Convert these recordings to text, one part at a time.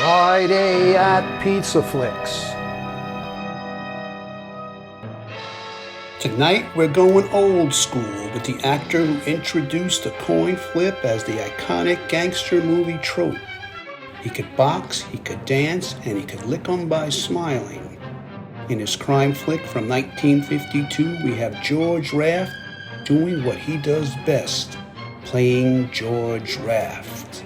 Friday at Pizza Flicks. Tonight we're going old school with the actor who introduced the coin flip as the iconic gangster movie trope. He could box, he could dance, and he could lick 'em by smiling. In his crime flick from 1952, we have George Raft doing what he does best, playing George Raft.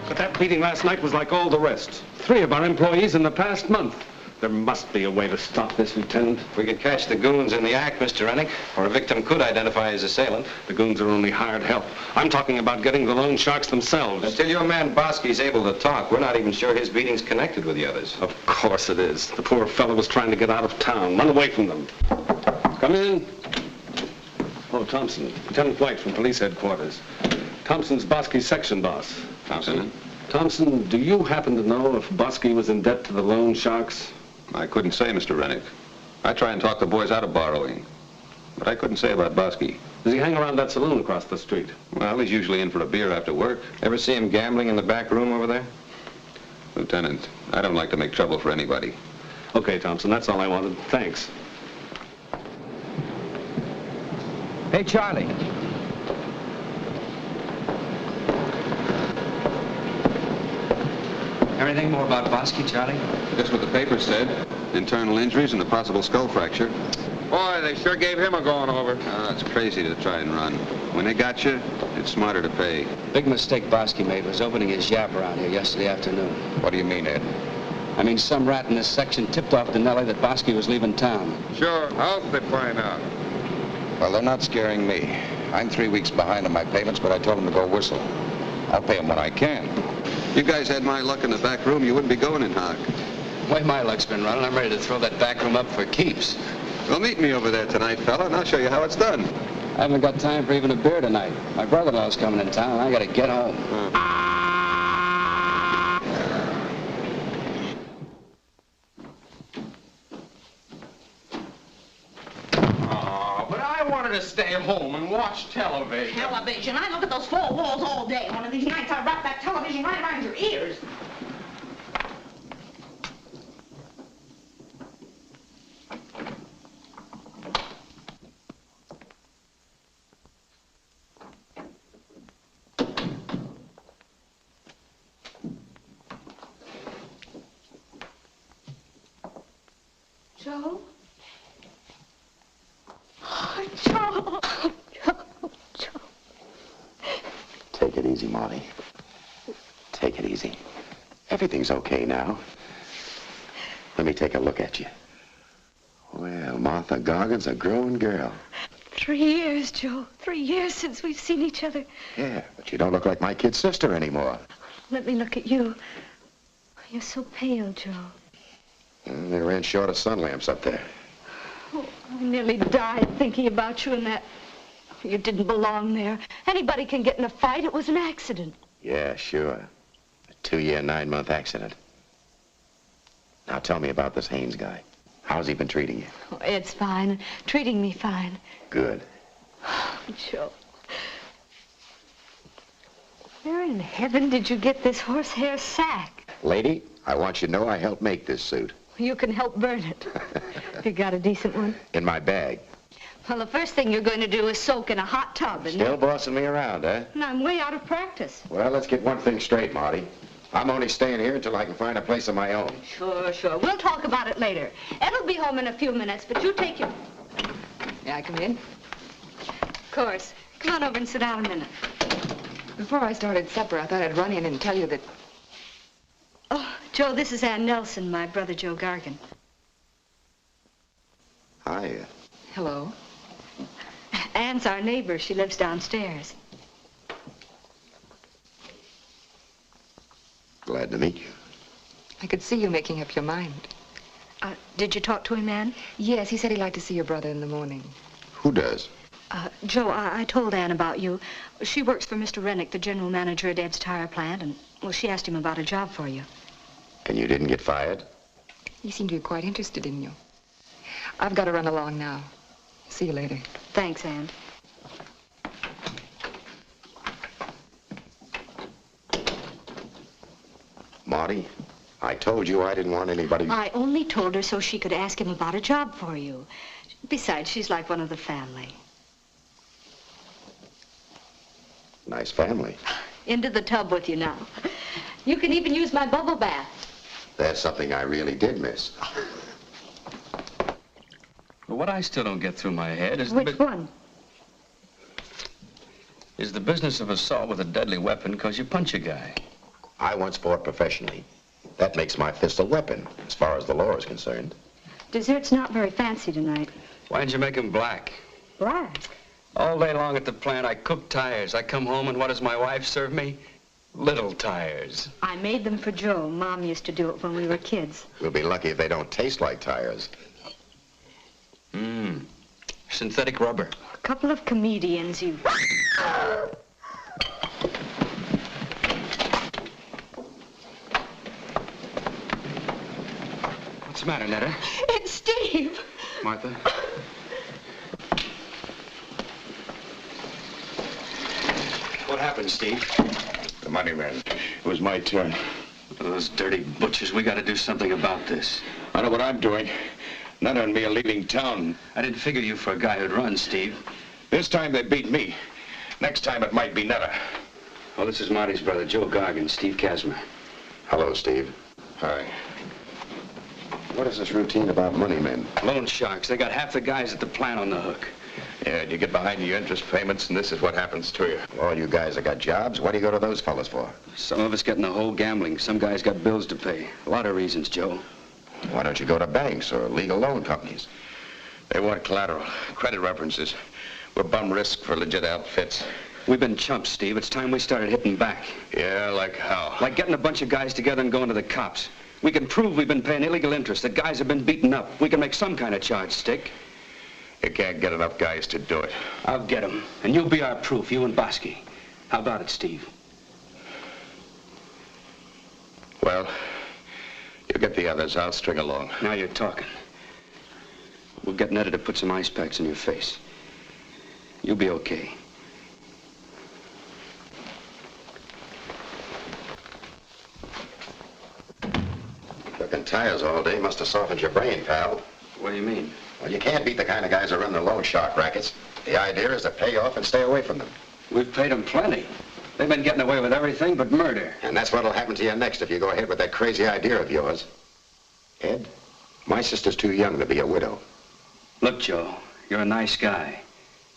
But that meeting last night was like all the rest. 3 of our employees in the past month. There must be a way to stop this, Lieutenant. If we could catch the goons in the act, Mr. Rennick, or a victim could identify his assailant. The goons are only hired help. I'm talking about getting the loan sharks themselves. Until your man Bosky's able to talk, we're not even sure his beating's connected with the others. Of course it is. The poor fellow was trying to get out of town, run away from them. Come in. Oh, Thompson. Lieutenant White from police headquarters. Thompson's Bosky's section boss. Thompson? Thompson, do you happen to know if Bosky was in debt to the loan sharks? I couldn't say, Mr. Rennick. I try and talk the boys out of borrowing. But I couldn't say about Bosky. Does he hang around that saloon across the street? Well, he's usually in for a beer after work. Ever see him gambling in the back room over there? Lieutenant, I don't like to make trouble for anybody. Okay, Thompson, that's all I wanted. Thanks. Hey, Charlie. Anything more about Bosky, Charlie? Just what the paper said. Internal injuries and a possible skull fracture. Boy, they sure gave him a going over. It's crazy to try and run. When they got you, it's smarter to pay. Big mistake Bosky made was opening his yap around here yesterday afternoon. What do you mean, Ed? I mean, some rat in this section tipped off to Nellie that Bosky was leaving town. Sure, how'd they find out? Well, they're not scaring me. I'm 3 weeks behind on my payments, but I told them to go whistle. I'll pay them when I can. You guys had my luck in the back room, you wouldn't be going in Hart. The way my luck's been running, I'm ready to throw that back room up for keeps. Well, meet me over there tonight, fella, and I'll show you how it's done. I haven't got time for even a beer tonight. My brother-in-law's coming in town, and I gotta get home. stay home and watch television. Television? I look at those four walls all day. One of these nights I wrap that television right around your ears. Joe? Oh, Joe. Joe. Take it easy, Molly. Take it easy. Everything's okay now. Let me take a look at you. Well, Martha Gargan's a growing girl. 3 years, Joe. 3 years since we've seen each other. Yeah, but you don't look like my kid sister anymore. Let me look at you. You're so pale, Joe. They ran short of sun lamps up there. Oh, I nearly died thinking about you and that. You didn't belong there. Anybody can get in a fight. It was an accident. Yeah, sure. A 2-year, 9-month accident. Now tell me about this Haynes guy. How's he been treating you? Oh, it's fine. Treating me fine. Good. Oh, Joe. Where in heaven did you get this horsehair sack? Lady, I want you to know I helped make this suit. You can help burn it. You got a decent one? In my bag. Well, the first thing you're going to do is soak in a hot tub. And Still bossing me around, huh? And I'm way out of practice. Well, let's get one thing straight, Marty. I'm only staying here until I can find a place of my own. Sure, sure. We'll talk about it later. Ed'll be home in a few minutes, but you take your... May I come in? Of course. Come on over and sit down a minute. Before I started supper, I thought I'd run in and tell you that... Oh, Joe, this is Ann Nelson, my brother Joe Gargan. Hi. Hello. Ann's our neighbor. She lives downstairs. Glad to meet you. I could see you making up your mind. Did you talk to him, Ann? Yes, he said he'd like to see your brother in the morning. Who does? Joe, I told Ann about you. She works for Mr. Rennick, the general manager at Ed's tire plant, and, well, she asked him about a job for you. And you didn't get fired? He seemed to be quite interested in you. I've got to run along now. See you later. Thanks, Ann. Marty, I told you I didn't want anybody... I only told her so she could ask him about a job for you. Besides, she's like one of the family. Nice family. Into the tub with you now. You can even use my bubble bath. That's something I really did miss. But what I still don't get through my head is Which one? Is the business of assault with a deadly weapon because you punch a guy. I once fought professionally. That makes my fist a weapon, as far as the law is concerned. Dessert's not very fancy tonight. Why didn't you make him black? Black? All day long at the plant, I cook tires. I come home, and what does my wife serve me? Little tires. I made them for Joe. Mom used to do it when we were kids. We'll be lucky if they don't taste like tires. Synthetic rubber. A couple of comedians, you... What's the matter, Netta? It's Steve. Martha? What happened, Steve? The money man. It was my turn. Those dirty butchers, we got to do something about this. I know what I'm doing. Netta and me are leaving town. I didn't figure you for a guy who'd run, Steve. This time they beat me. Next time it might be Netta. Well, this is Marty's brother, Joe Gargan, Steve Casimir. Hello, Steve. Hi. What is this routine about money men? Loan sharks. They got half the guys at the plant on the hook. Yeah, you get behind your interest payments, and this is what happens to you. All you guys that got jobs, what do you go to those fellas for? Some of us get in the whole gambling. Some guys got bills to pay. A lot of reasons, Joe. Why don't you go to banks or legal loan companies? They want collateral, credit references. We're bum risk for legit outfits. We've been chumps, Steve. It's time we started hitting back. Yeah, like how? Like getting a bunch of guys together and going to the cops. We can prove we've been paying illegal interest, that guys have been beaten up. We can make some kind of charge stick. You can't get enough guys to do it. I'll get them. And you'll be our proof, you and Bosky. How about it, Steve? Well, you get the others. I'll string along. Now you're talking. We'll get Netta to put some ice packs in your face. You'll be okay. Cooking tires all day must have softened your brain, pal. What do you mean? Well, you can't beat the kind of guys who run the loan shark rackets. The idea is to pay off and stay away from them. We've paid them plenty. They've been getting away with everything but murder. And that's what'll happen to you next if you go ahead with that crazy idea of yours. Ed, my sister's too young to be a widow. Look, Joe, you're a nice guy.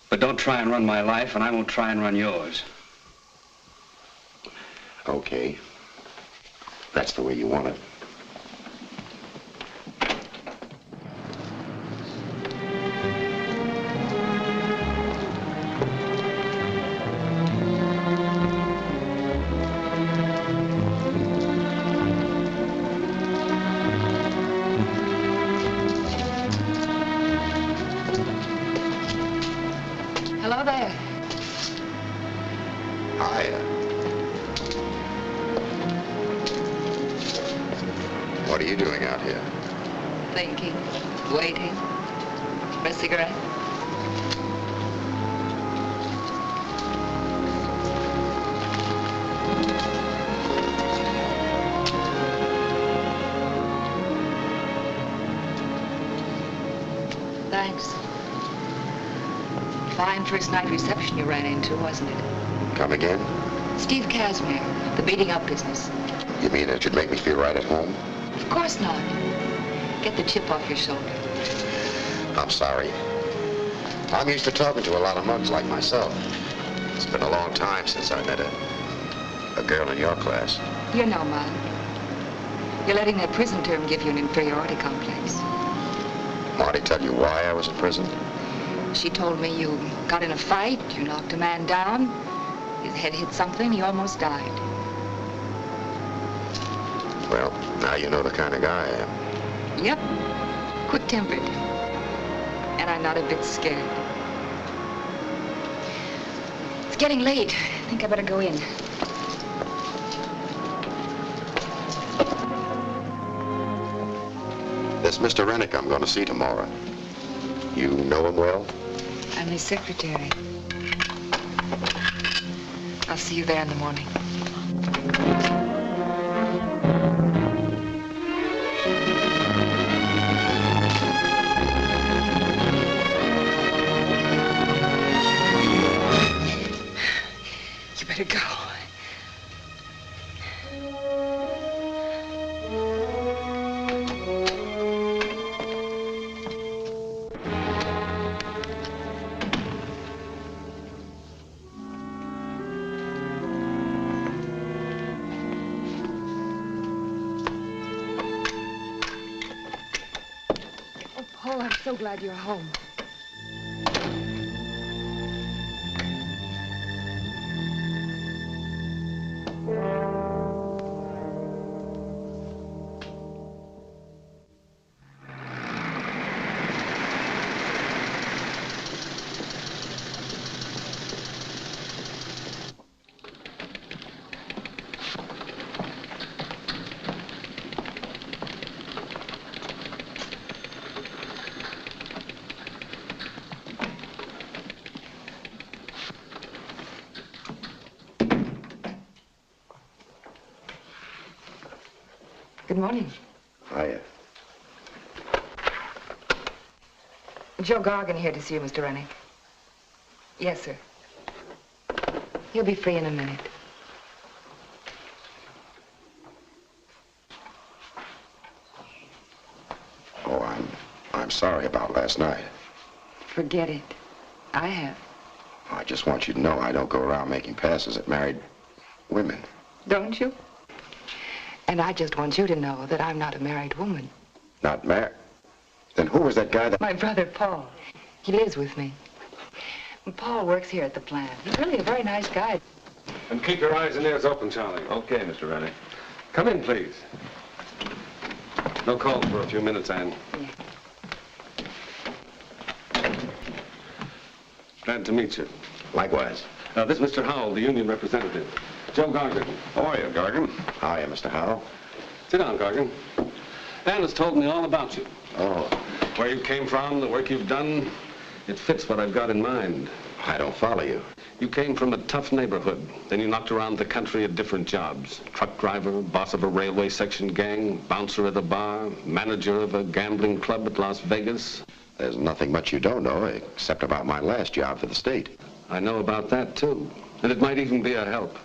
But don't try and run my life, and I won't try and run yours. Okay. That's the way you want it. Hello there. Hiya. What are you doing out here? Thinking, waiting for a cigarette. Thanks. Fine first night reception you ran into, wasn't it? Come again? Steve Casimir, the beating up business. You mean it should make me feel right at home? Of course not. Get the chip off your shoulder. I'm sorry. I'm used to talking to a lot of mugs like myself. It's been a long time since I met a girl in your class. You're no mug. You're letting that prison term give you an inferiority complex. Marty tell you why I was in prison? She told me you got in a fight, you knocked a man down, his head hit something, he almost died. Well, now you know the kind of guy I am. Yep, quick-tempered. And I'm not a bit scared. It's getting late. I think I better go in. This Mr. Rennick I'm going to see tomorrow. You know him well? I'm his secretary. I'll see you there in the morning. You better go. Oh, I'm so glad you're home. Good morning. Hiya. Joe Gargan here to see you, Mr. Rennick. Yes, sir. He'll be free in a minute. Oh, I'm sorry about last night. Forget it. I have. I just want you to know I don't go around making passes at married women. Don't you? And I just want you to know that I'm not a married woman. Not married? Then who was that guy that... My brother, Paul. He lives with me. And Paul works here at the plant. He's really a very nice guy. And keep your eyes and ears open, Charlie. Okay, Mr. Rennick. Come in, please. No call for a few minutes, Anne. Yeah. Glad to meet you. Likewise. This is Mr. Howell, the union representative. Joe Gargan. How are you, Gargan? Hiya, Mr. Howell. Sit down, Gargan. Anne has told me all about you. Oh, Where you came from, the work you've done. It fits what I've got in mind. I don't follow you. You came from a tough neighborhood. Then you knocked around the country at different jobs. Truck driver, boss of a railway section gang, bouncer at a bar, manager of a gambling club at Las Vegas. There's nothing much you don't know, except about my last job for the state. I know about that, too. And it might even be a help.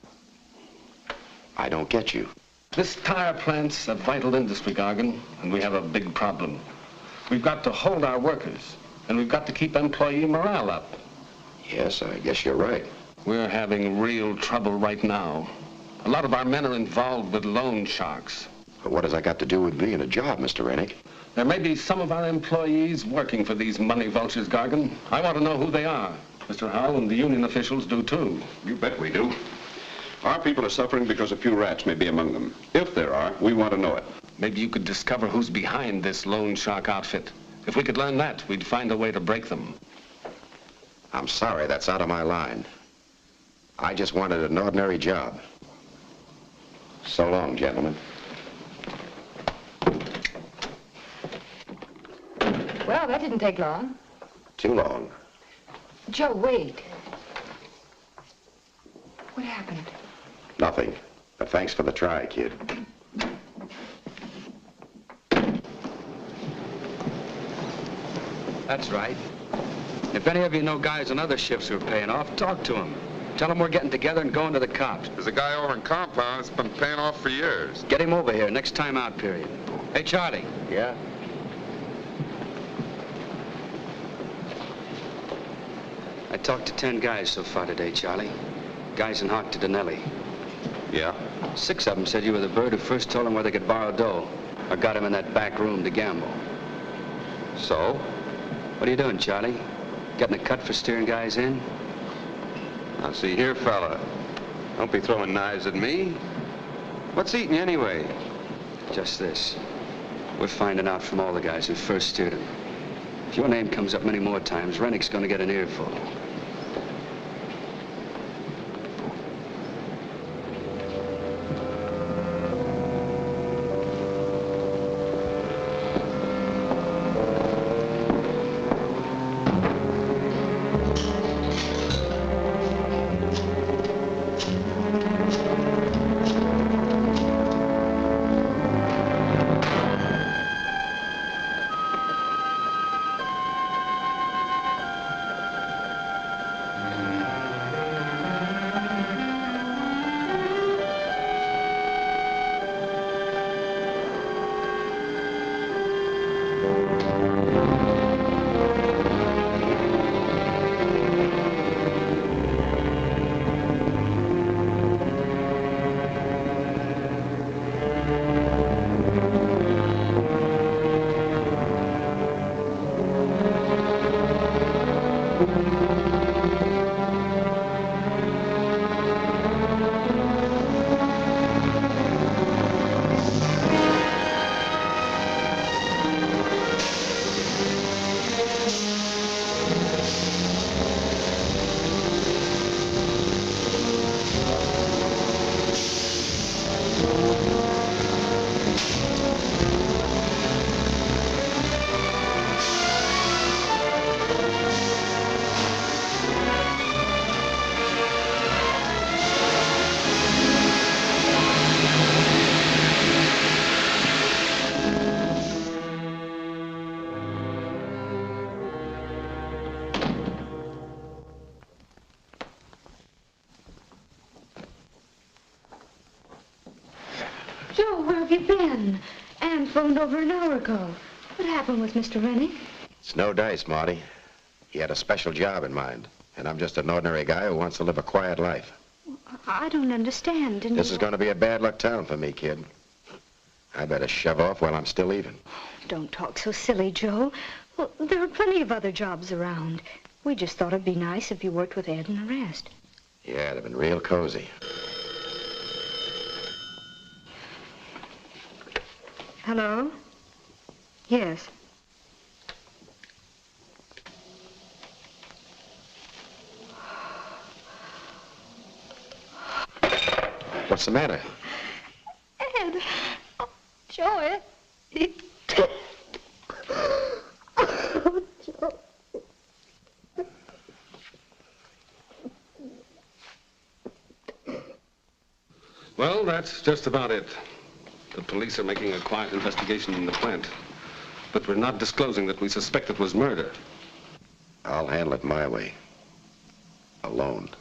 I don't get you. This tire plant's a vital industry, Gargan, and we have a big problem. We've got to hold our workers, and we've got to keep employee morale up. Yes, I guess you're right. We're having real trouble right now. A lot of our men are involved with loan sharks. But what has that got to do with being a job, Mr. Rennick? There may be some of our employees working for these money vultures, Gargan. I want to know who they are. Mr. Howell and the union officials do, too. You bet we do. Our people are suffering because a few rats may be among them. If there are, we want to know it. Maybe you could discover who's behind this loan shark outfit. If we could learn that, we'd find a way to break them. I'm sorry, that's out of my line. I just wanted an ordinary job. So long, gentlemen. Well, that didn't take long. Too long. Joe, wait. What happened? Nothing. But thanks for the try, kid. That's right. If any of you know guys on other shifts who are paying off, talk to them. Tell them we're getting together and going to the cops. There's a guy over in Compound that's been paying off for years. Get him over here, next time out period. Hey, Charlie. Yeah? I talked to 10 guys so far today, Charlie. Guys in Hart to Denelli. Yeah? 6 of them said you were the bird who first told them where they could borrow dough, or got him in that back room to gamble. So? What are you doing, Charlie? Getting a cut for steering guys in? Now, see here, fella. Don't be throwing knives at me. What's eating you anyway? Just this. We're finding out from all the guys who first steered him. If your name comes up many more times, Rennick's gonna get an earful. Joe, where have you been? Ann phoned over an hour ago. What happened with Mr. Rennick? It's no dice, Marty. He had a special job in mind. And I'm just an ordinary guy who wants to live a quiet life. I don't understand. This is going to be a bad luck town for me, kid. I better shove off while I'm still even. Don't talk so silly, Joe. Well, there are plenty of other jobs around. We just thought it'd be nice if you worked with Ed and the rest. Yeah, it'd have been real cozy. Hello? Yes. What's the matter? Ed. Oh, Joe, Ed. Oh, Joe. Well, that's just about it. The police are making a quiet investigation in the plant. But we're not disclosing that we suspect it was murder. I'll handle it my way. Alone.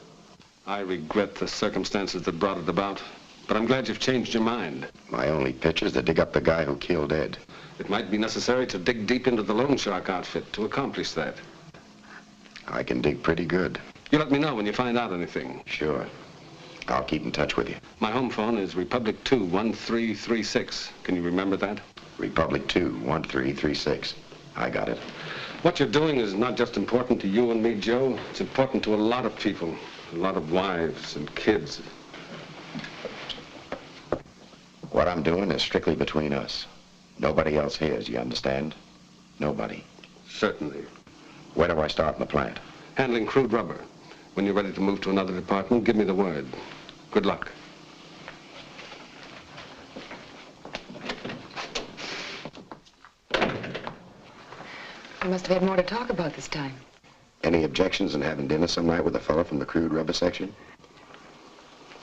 I regret the circumstances that brought it about, but I'm glad you've changed your mind. My only pitch is to dig up the guy who killed Ed. It might be necessary to dig deep into the loan shark outfit to accomplish that. I can dig pretty good. You let me know when you find out anything. Sure. I'll keep in touch with you. My home phone is Republic 2 1336. Can you remember that? Republic 2 1336. I got it. What you're doing is not just important to you and me, Joe. It's important to a lot of people. A lot of wives and kids. What I'm doing is strictly between us. Nobody else hears, you understand? Nobody. Certainly. Where do I start in the plant? Handling crude rubber. When you're ready to move to another department, give me the word. Good luck. We must have had more to talk about this time. Any objections in having dinner some night with a fellow from the crude rubber section?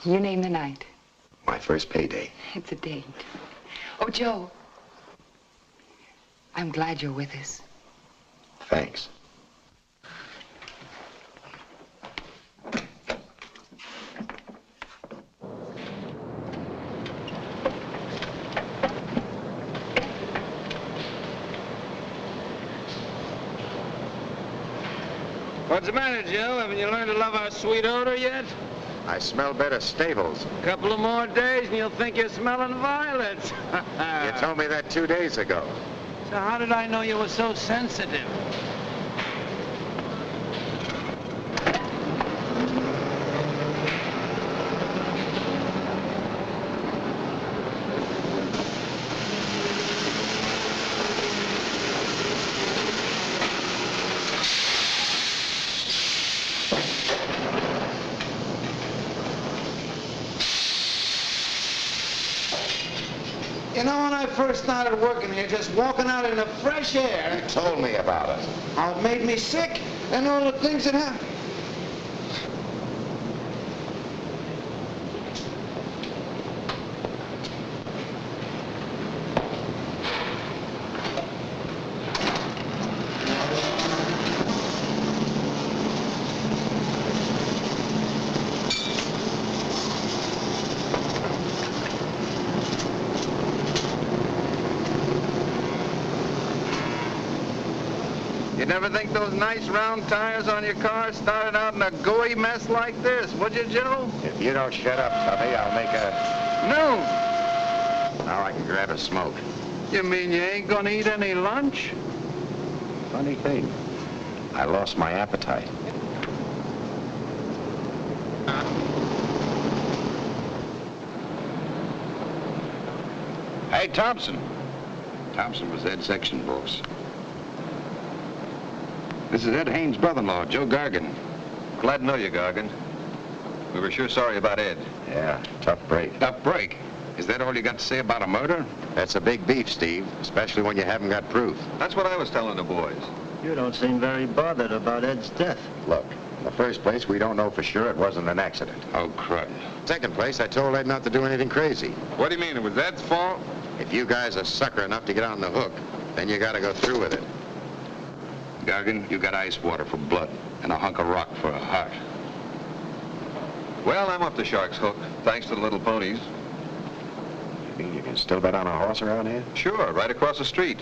You name the night. My first payday. It's a date. Oh, Joe. I'm glad you're with us. Thanks. What's the matter, Joe? Haven't you learned to love our sweet odor yet? I smell better stables. A couple of more days and you'll think you're smelling violets. You told me that 2 days ago. So how did I know you were so sensitive? You know, when I first started working here, just walking out in the fresh air... You told me about it. How it made me sick, and all the things that happened. You never think those nice round tires on your car started out in a gooey mess like this, would you, Joe? If you don't shut up, Tubby, I'll make a... No! Now I can grab a smoke. You mean you ain't gonna eat any lunch? Funny thing. I lost my appetite. Hey, Thompson. Thompson was Ed's section boss. This is Ed Haynes' brother-in-law, Joe Gargan. Glad to know you, Gargan. We were sure sorry about Ed. Yeah, tough break. Tough break. Is that all you got to say about a murder? That's a big beef, Steve, especially when you haven't got proof. That's what I was telling the boys. You don't seem very bothered about Ed's death. Look, in the first place, we don't know for sure it wasn't an accident. Oh, crud. Second place, I told Ed not to do anything crazy. What do you mean? It was Ed's fault? If you guys are sucker enough to get on the hook, then you gotta go through with it. Gargan, you got ice water for blood and a hunk of rock for a heart. Well, I'm off the shark's hook, thanks to the little ponies. You mean you can still bet on a horse around here? Sure, right across the street.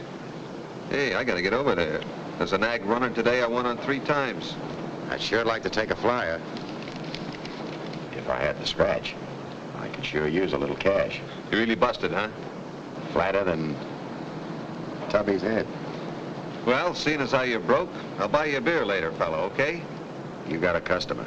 Hey, I gotta get over there. There's a nag running today I won on 3 times. I'd sure like to take a flyer. If I had the scratch, I could sure use a little cash. You really busted, huh? Flatter than Tubby's head. Well, seeing as how you're broke, I'll buy you a beer later, fellow, okay? You got a customer.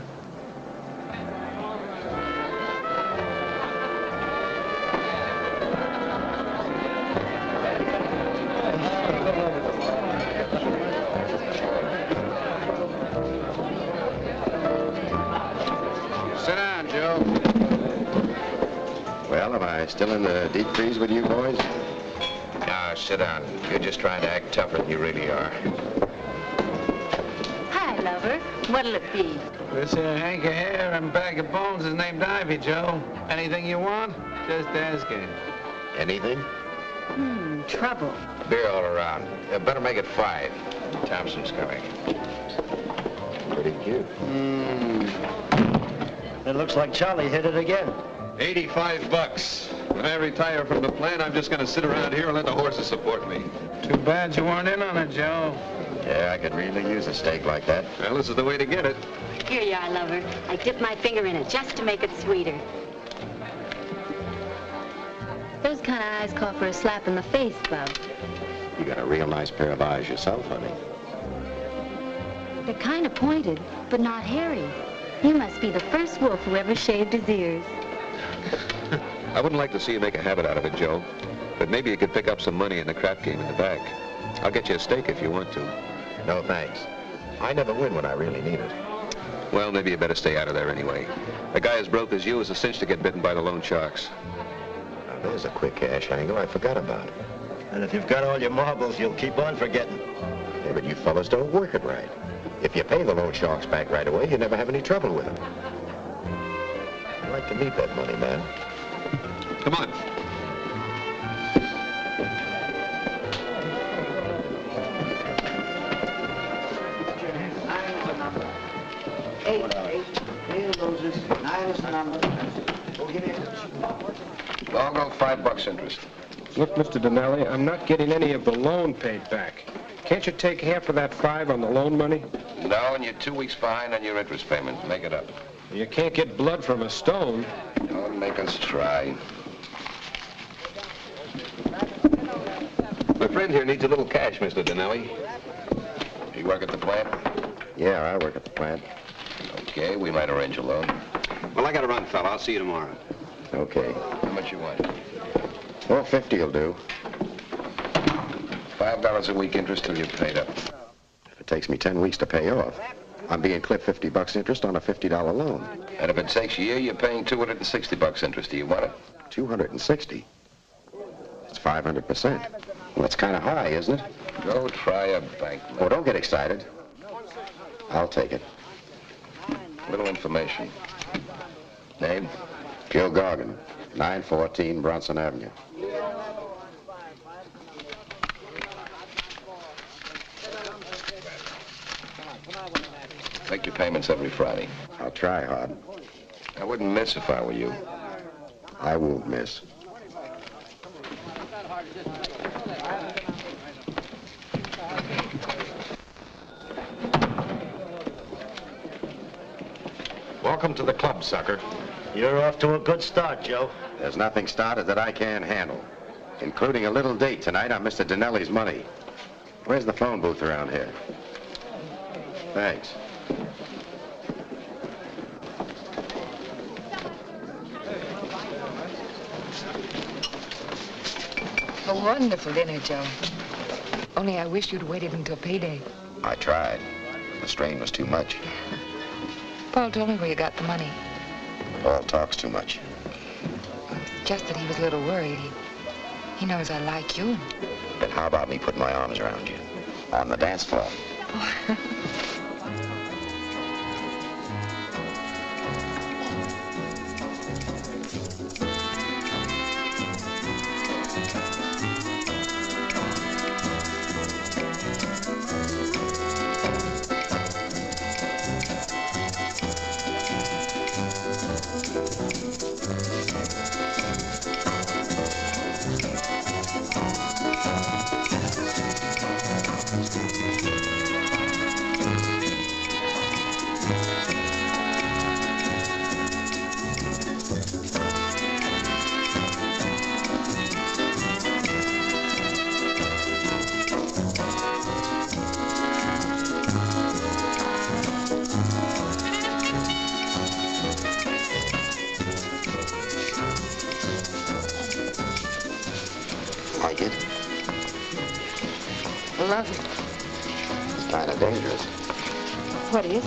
Sit down, Joe. Well, am I still in the deep freeze with you boys? Now, sit down. You're just trying to act tougher than you really are. Hello, lover. What'll it be? This here hank of hair and bag of bones is named Ivy, Joe. Anything you want, just ask her. Anything? Trouble. Beer all around. Better make it 5. Thompson's coming. Pretty cute. It looks like Charlie hit it again. $85. When I retire from the plant, I'm just going to sit around here and let the horses support me. Too bad you weren't in on it, Joe. Yeah, I could really use a steak like that. Well, this is the way to get it. Here you are, lover. I dipped my finger in it just to make it sweeter. Those kind of eyes call for a slap in the face, Bub. You got a real nice pair of eyes yourself, honey. They're kind of pointed, but not hairy. You must be the first wolf who ever shaved his ears. I wouldn't like to see you make a habit out of it, Joe. But maybe you could pick up some money in the crap game in the back. I'll get you a steak if you want to. No, thanks. I never win when I really need it. Well, maybe you better stay out of there anyway. A guy as broke as you is a cinch to get bitten by the loan sharks. Now, there's a quick cash angle I forgot about. And if you've got all your marbles, you'll keep on forgetting. Yeah, but you fellas don't work it right. If you pay the loan sharks back right away, you never have any trouble with them. I'd like to meet that money man. Come on. I'll go $5 interest. Look, Mr. Donnelly, I'm not getting any of the loan paid back. Can't you take half of that 5 on the loan money? No, and you're 2 weeks behind on your interest payment. Make it up. You can't get blood from a stone. Don't make us try. My friend here needs a little cash, Mr. Donnelly. You work at the plant? Yeah, I work at the plant. Okay, we might arrange a loan. Well, I gotta run, fella. I'll see you tomorrow. Okay. How much you want? Well, 50 will do. $5 a week interest till you're paid up. If it takes me 10 weeks to pay off, I'm being clipped $50 interest on a $50 loan. And if it takes a year, you're paying $260 interest. Do you want it? 260? It's 500%. Well, that's kind of high, isn't it? Go try a bank. Oh, don't get excited. I'll take it. Little information. Name? Joe Gargan, 914 Bronson Avenue. Make your payments every Friday. I'll try hard. I wouldn't miss if I were you. I won't miss. Welcome to the club, sucker. You're off to a good start, Joe. There's nothing started that I can't handle, including a little date tonight on Mr. Donnelly's money. Where's the phone booth around here? Thanks. A wonderful dinner, Joe. Only I wish you'd waited until payday. I tried. The strain was too much. Paul told me where you got the money. Paul talks too much. Just that he was a little worried. He knows I like you. Then how about me putting my arms around you? On the dance floor. Like it? Love it. It's kind of dangerous, What is?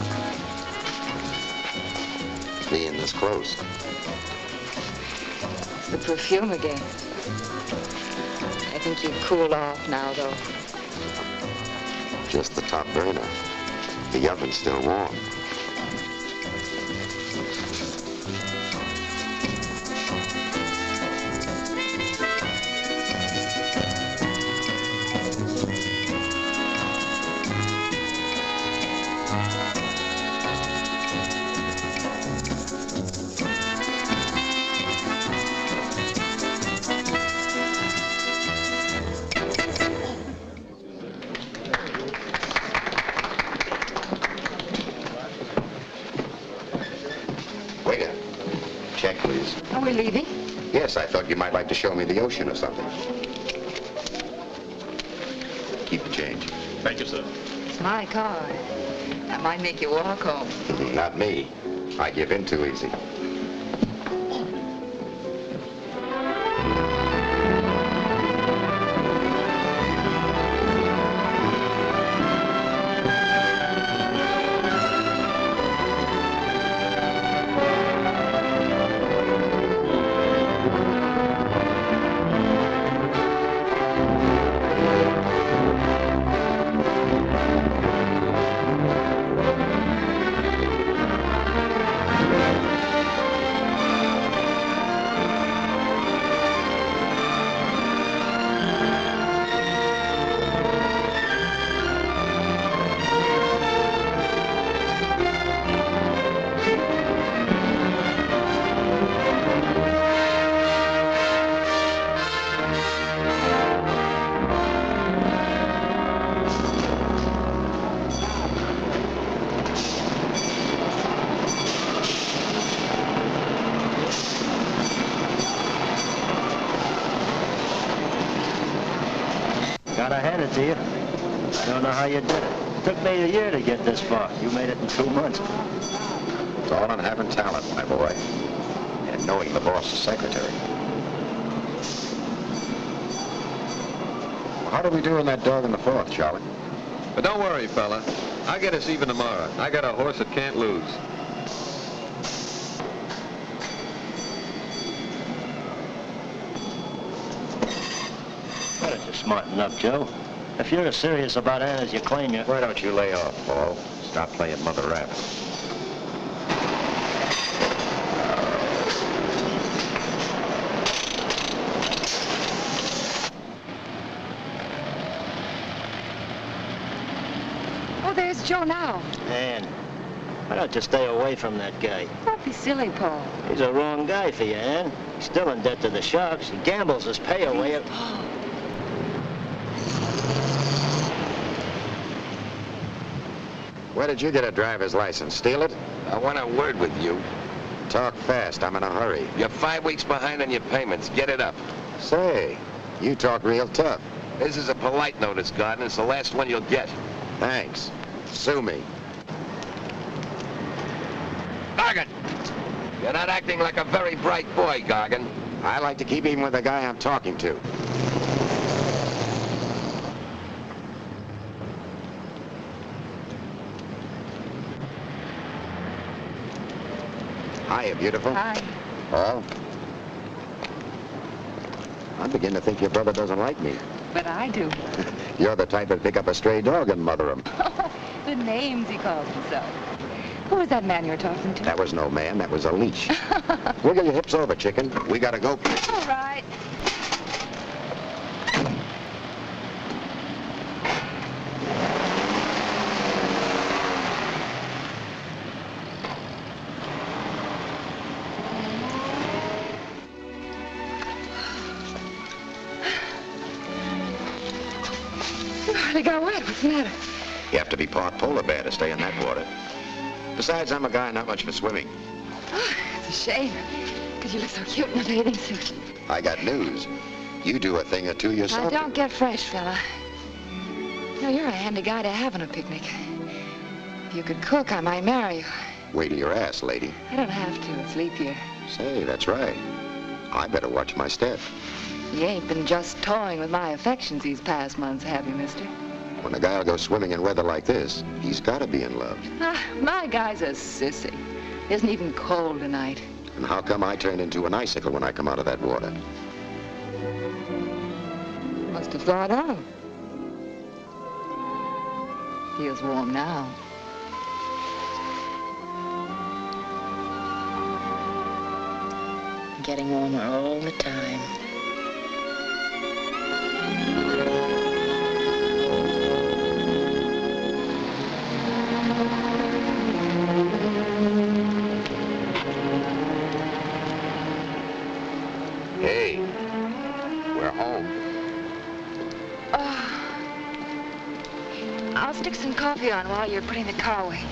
being this close. The perfume again. I think you've cooled off now, though. Just the top burner. The oven's still warm. Waiter, check, please. Are we leaving? Yes, I thought you might like to show me the ocean or something. Keep the change. Thank you, sir. It's my car. That might make you walk home. Not me. I give in too easy. Gotta hand it to you. I don't know how you did it. It took me a year to get this far. You made it in 2 months. It's all on having talent, my boy. And knowing the boss's secretary. Well, how do we do in that dog in the fourth, Charlie? But don't worry, fella. I'll get us even tomorrow. I got a horse that can't lose. Why don't you smarten up, Joe? If you're as serious about Ann as you claim you... Why don't you lay off, Paul? Stop playing Mother Rabbit. Oh, there's Joe now. Ann, why don't you stay away from that guy? Don't be silly, Paul. He's a wrong guy for you, Ann. He's still in debt to the Sharks. He gambles his pay away. Where did you get a driver's license? Steal it? I want a word with you. Talk fast. I'm in a hurry. You're 5 weeks behind on your payments. Get it up. Say, you talk real tough. This is a polite notice, Gordon. It's the last one you'll get. Thanks. Sue me. Gargan! You're not acting like a very bright boy, Gargan. I like to keep even with the guy I'm talking to. Hiya, beautiful. Hi. Paul? I'm beginning to think your brother doesn't like me. But I do. You're the type that'd pick up a stray dog and mother him. The names he calls himself. Who was that man you were talking to? That was no man, that was a leash. Wiggle your hips over, chicken. We gotta go. All right. You hardly got wet. What's the matter? You have to be part polar bear to stay in that water. Besides, I'm a guy not much for swimming. Oh, it's a shame. Because you look so cute in a bathing suit. I got news. You do a thing or two Now, yourself. don't get fresh, fella. You know, you're a handy guy to have on a picnic. If you could cook, I might marry you. Wiggle your ass, lady. I don't have to. It's leap year. Say, that's right. I better watch my step. You ain't been just toying with my affections these past months, have you, mister? When a guy'll go swimming in weather like this, he's gotta be in love. Ah, my guy's a sissy. Isn't even cold tonight. And how come I turned into an icicle when I come out of that water? Must have thought of. Feels warm now. getting warmer all the time. Hey, we're home. I'll stick some coffee on while you're putting the car away.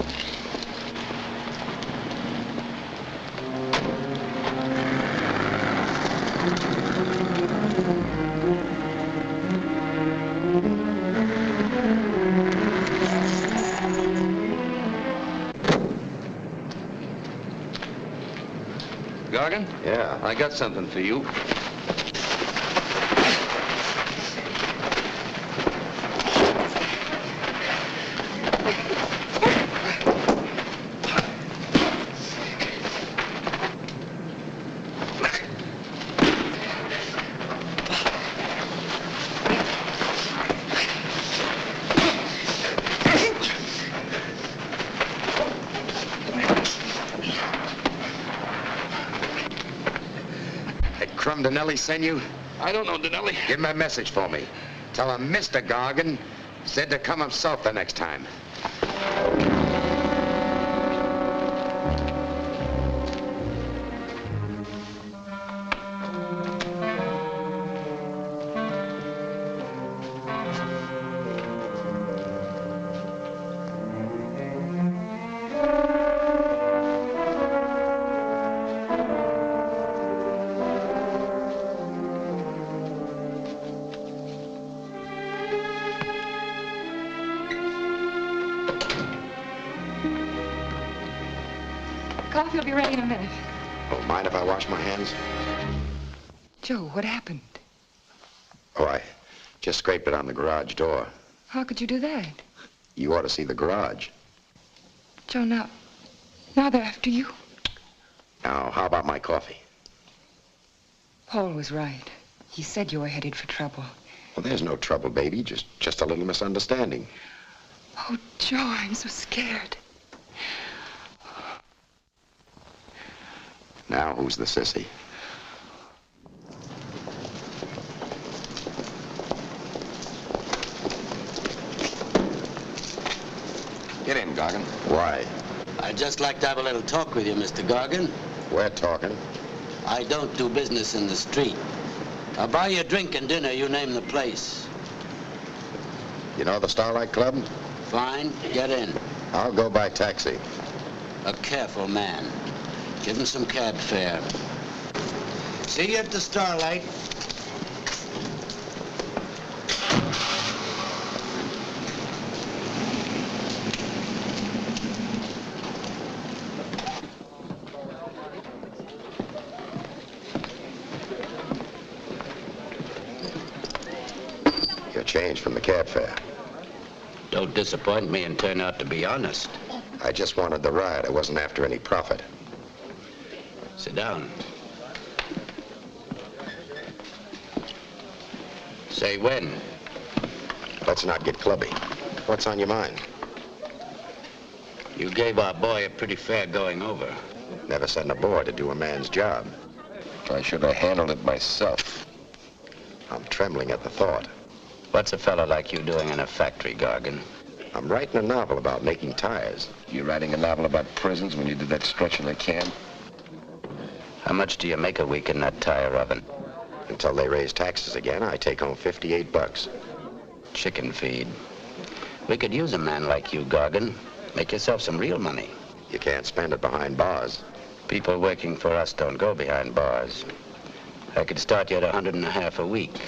Gargan? Yeah. I got something for you. Denelli send you? I don't know, Denelli. Give him a message for me. Tell him Mr. Gargan said to come himself the next time. Coffee will be ready in a minute. Oh, mind if I wash my hands? Joe, what happened? Oh, I just scraped it on the garage door. How could you do that? You ought to see the garage. Joe, now they're after you. Now, how about my coffee? Paul was right. He said you were headed for trouble. Well, there's no trouble, baby. Just a little misunderstanding. Oh, Joe, I'm so scared. Now, who's the sissy? Get in, Gargan. Why? I'd just like to have a little talk with you, Mr. Gargan. We're talking. I don't do business in the street. I'll buy you a drink and dinner, you name the place. You know the Starlight Club? Fine, get in. I'll go by taxi. A careful man. Give him some cab fare. See you at the Starlight. Your change from the cab fare. Don't disappoint me and turn out to be honest. I just wanted the ride. I wasn't after any profit. Sit down. Say when. Let's not get clubby. What's on your mind? You gave our boy a pretty fair going over. Never send a boy to do a man's job. I should have handled it myself. I'm trembling at the thought. What's a fellow like you doing in a factory, Gargan? I'm writing a novel about making tires. You writing a novel about prisons when you did that stretch in the camp? How much do you make a week in that tire oven? Until they raise taxes again, I take home $58. Chicken feed. We could use a man like you, Gargan. Make yourself some real money. You can't spend it behind bars. People working for us don't go behind bars. I could start you at $150 a week.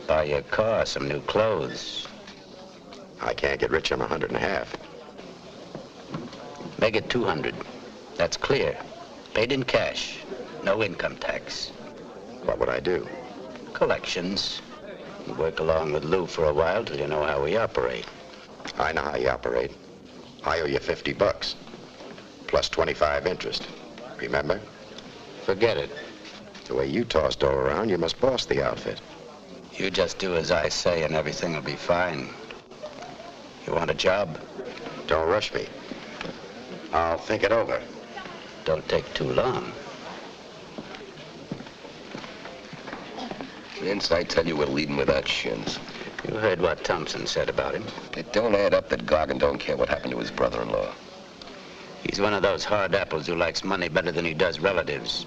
Buy you a car, some new clothes. I can't get rich on $150. Make it $200. That's clear. Paid in cash. No income tax. What would I do? Collections. You work along with Lou for a while till you know how we operate. I know how you operate. I owe you $50. Plus 25 interest. Remember? Forget it. The way you toss dough around, you must boss the outfit. You just do as I say and everything will be fine. You want a job? Don't rush me. I'll think it over. Don't take too long. Vince, I tell you, we're leading without shins. You heard what Thompson said about him. It don't add up that Gargan don't care what happened to his brother-in-law. He's one of those hard apples who likes money better than he does relatives.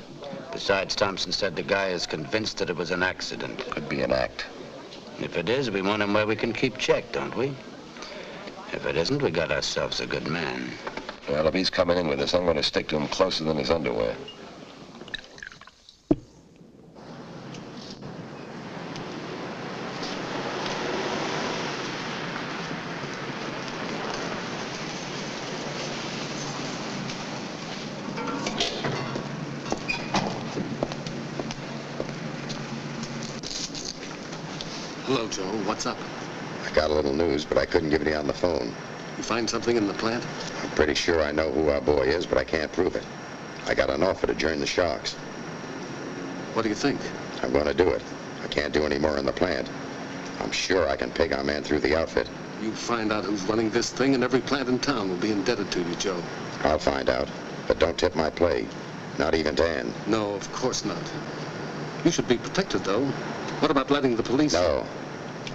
Besides, Thompson said the guy is convinced that it was an accident. Could be an act. If it is, we want him where we can keep check, don't we? If it isn't, we got ourselves a good man. Well, if he's coming in with us, I'm going to stick to him closer than his underwear. Hello, Joe. What's up? I got a little news, but I couldn't give it to you on the phone. You find something in the plant? I'm pretty sure I know who our boy is, but I can't prove it. I got an offer to join the Sharks. What do you think? I'm going to do it. I can't do any more in the plant. I'm sure I can peg our man through the outfit. You find out who's running this thing, and every plant in town will be indebted to you, Joe. I'll find out. But don't tip my play. Not even to Ann. No, of course not. You should be protected, though. What about letting the police... No.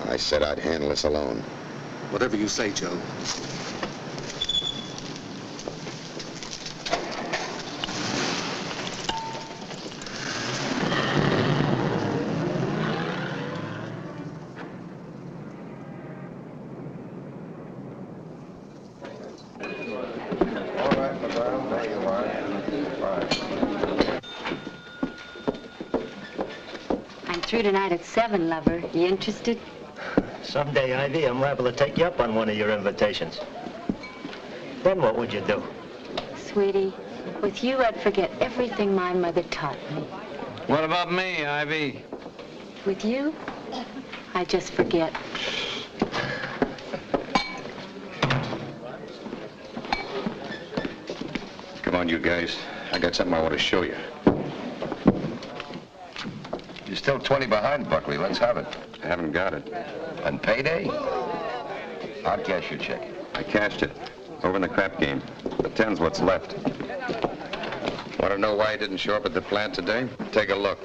I said I'd handle this alone. Whatever you say, Joe. I'm through tonight at 7, lover. You interested? Someday, Ivy, I'm liable to take you up on one of your invitations. Then what would you do? Sweetie, with you I'd forget everything my mother taught me. What about me, Ivy? With you, I just forget. Come on, you guys. I got something I want to show you. You're still 20 behind, Buckley. Let's have it. I haven't got it. On payday? I'll cash your check. I cashed it. Over in the crap game. The 10's what's left. Want to know why he didn't show up at the plant today? Take a look.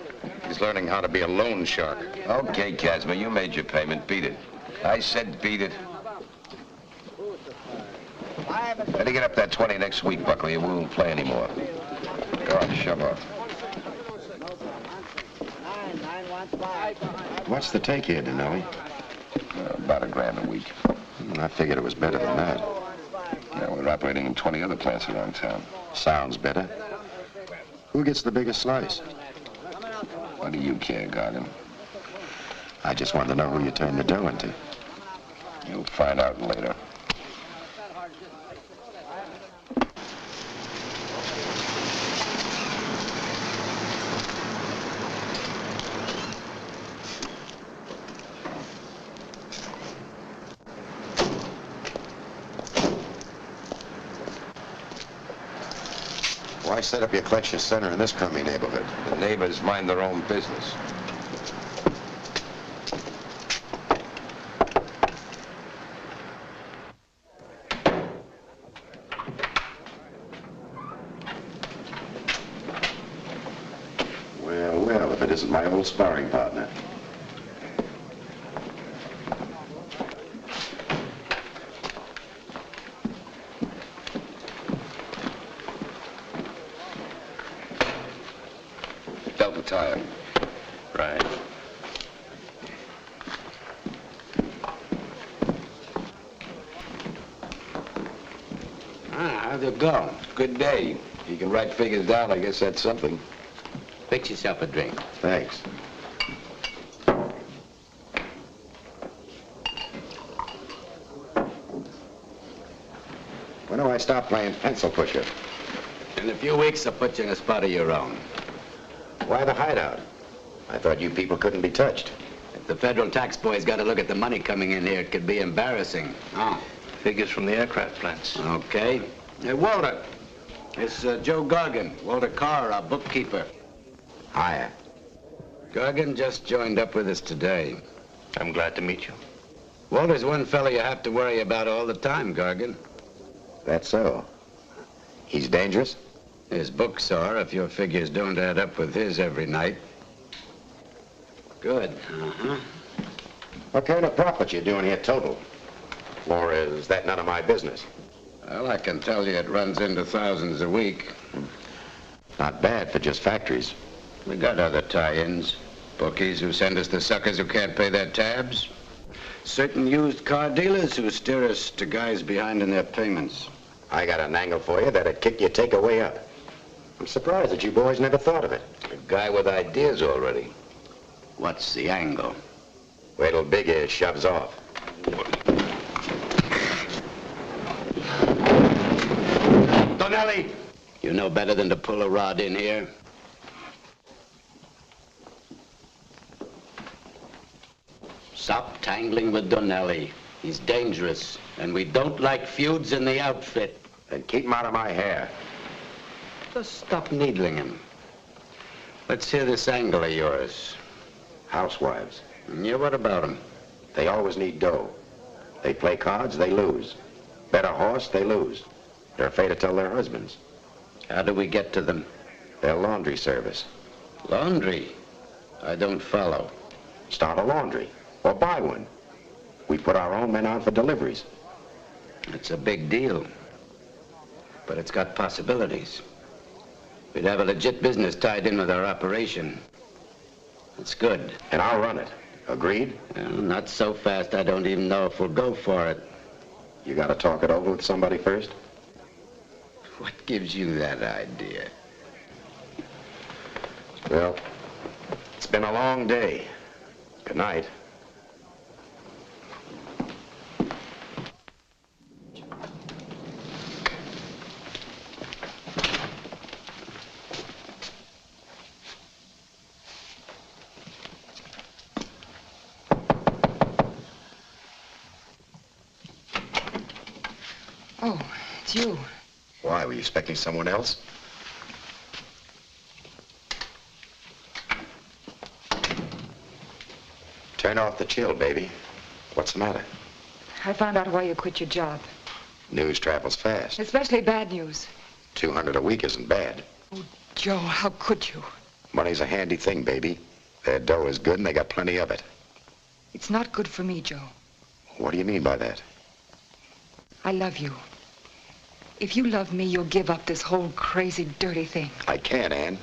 He's learning how to be a loan shark. Okay, Casper, you made your payment. Beat it. I said beat it. Better get up that 20 next week, Buckley, or we won't play anymore. Go on, shove off. What's the take here, Denelli? About $1,000 a week. I figured it was better than that. Yeah, we're operating in 20 other plants around town. Sounds better. Who gets the biggest slice? What do you care, Gargan? I just wanted to know who you turned the dough into. You'll find out later. Why set up your collection center in this crummy neighborhood? The neighbors mind their own business. Well, well, if it isn't my old sparring partner. Delta tire. Right. How'd it go? Good day. If you can write figures down, I guess that's something. Fix yourself a drink. Thanks. When do I stop playing pencil pusher? In a few weeks, I'll put you in a spot of your own. Why the hideout? I thought you people couldn't be touched. If the federal tax boys got to look at the money coming in here, it could be embarrassing. Oh. Figures from the aircraft plants. Okay. Hey, Walter. It's Joe Gargan. Walter Carr, our bookkeeper. Hiya. Gargan just joined up with us today. I'm glad to meet you. Walter's one fella you have to worry about all the time, Gargan. That's so. He's dangerous? His books are, if your figures don't add up with his every night. Good. Uh-huh. What kind of profit you doing here total? Or is that none of my business? Well, I can tell you it runs into thousands a week. Not bad for just factories. We got other tie-ins. Bookies who send us the suckers who can't pay their tabs. Certain used car dealers who steer us to guys behind in their payments. I got an angle for you that'd kick your takeaway up. I'm surprised that you boys never thought of it. A guy with ideas already. What's the angle? Wait till Big Ear shoves off. Donnelly! You know better than to pull a rod in here. Stop tangling with Donnelly. He's dangerous, and we don't like feuds in the outfit. Then keep him out of my hair. Just stop needling him. Let's hear this angle of yours. Housewives. Yeah, what about them? They always need dough. They play cards, they lose. Bet a horse, they lose. They're afraid to tell their husbands. How do we get to them? Their laundry service. Laundry? I don't follow. Start a laundry, or buy one. We put our own men out for deliveries. It's a big deal, but it's got possibilities. We'd have a legit business tied in with our operation. It's good. And I'll run it. Agreed? Well, not so fast. I don't even know if we'll go for it. You gotta talk it over with somebody first? What gives you that idea? Well, it's been a long day. Good night. Oh, it's you. Why, were you expecting someone else? Turn off the chill, baby. What's the matter? I found out why you quit your job. News travels fast. Especially bad news. 200 a week isn't bad. Oh, Joe, how could you? Money's a handy thing, baby. Their dough is good and they got plenty of it. It's not good for me, Joe. What do you mean by that? I love you. If you love me, you'll give up this whole crazy, dirty thing. I can't, Ann.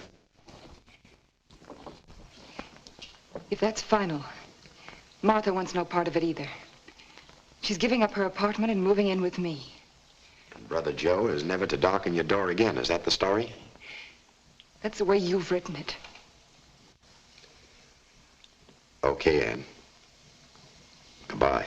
If that's final, Martha wants no part of it either. She's giving up her apartment and moving in with me. Brother Joe is never to darken your door again. Is that the story? That's the way you've written it. Okay, Ann. Goodbye.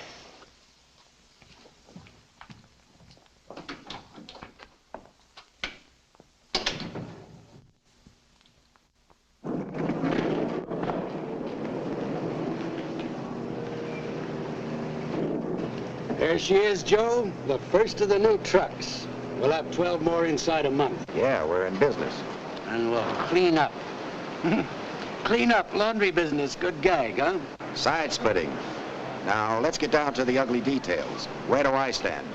There she is, Joe, the first of the new trucks. We'll have 12 more inside a month. Yeah, we're in business. And we'll clean up. Clean up, laundry business, good gag, huh? Side splitting. Now, let's get down to the ugly details. Where do I stand?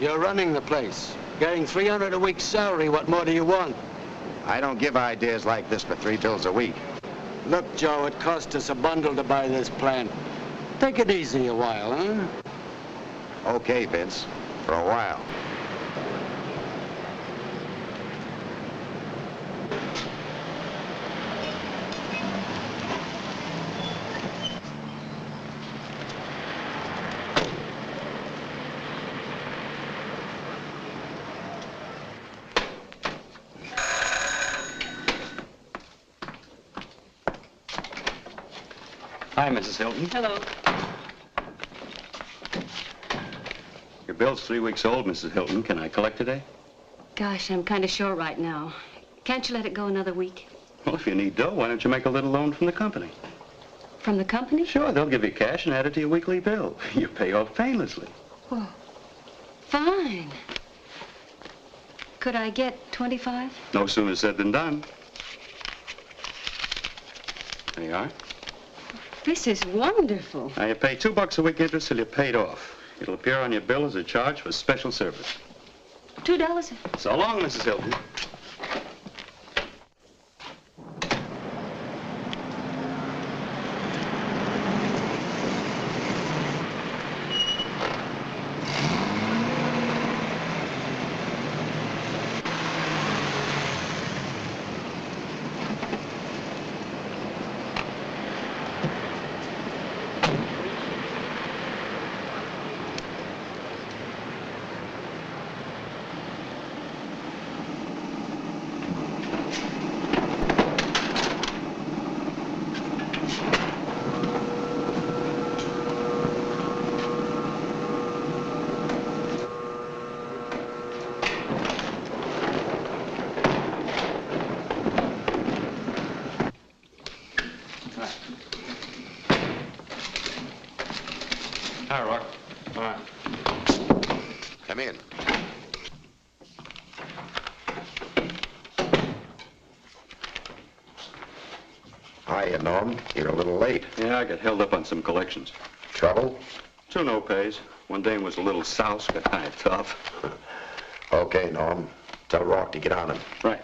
You're running the place. Getting $300 a week salary, what more do you want? I don't give ideas like this for $3 a week. Look, Joe, it cost us a bundle to buy this plant. Take it easy a while, huh? Okay, Vince, for a while. Hi, Mrs. Hilton. Hello. Your bill's 3 weeks old, Mrs. Hilton. Can I collect today? Gosh, I'm kind of short right now. Can't you let it go another week? Well, if you need dough, why don't you make a little loan from the company? From the company? Sure, they'll give you cash and add it to your weekly bill. You pay off painlessly. Well, fine. Could I get 25? No sooner said than done. There you are. This is wonderful. Now, you pay $2 a week interest till you're paid off. It'll appear on your bill as a charge for special service. $2. So long, Mrs. Hilton. Hi, Rock. All right. Come in. Hiya, Norm. You're a little late. Yeah, I got held up on some collections. Trouble? 2 no-pays. One dame was a little soused, but kind of tough. Okay, Norm. Tell Rock to get on him. Right.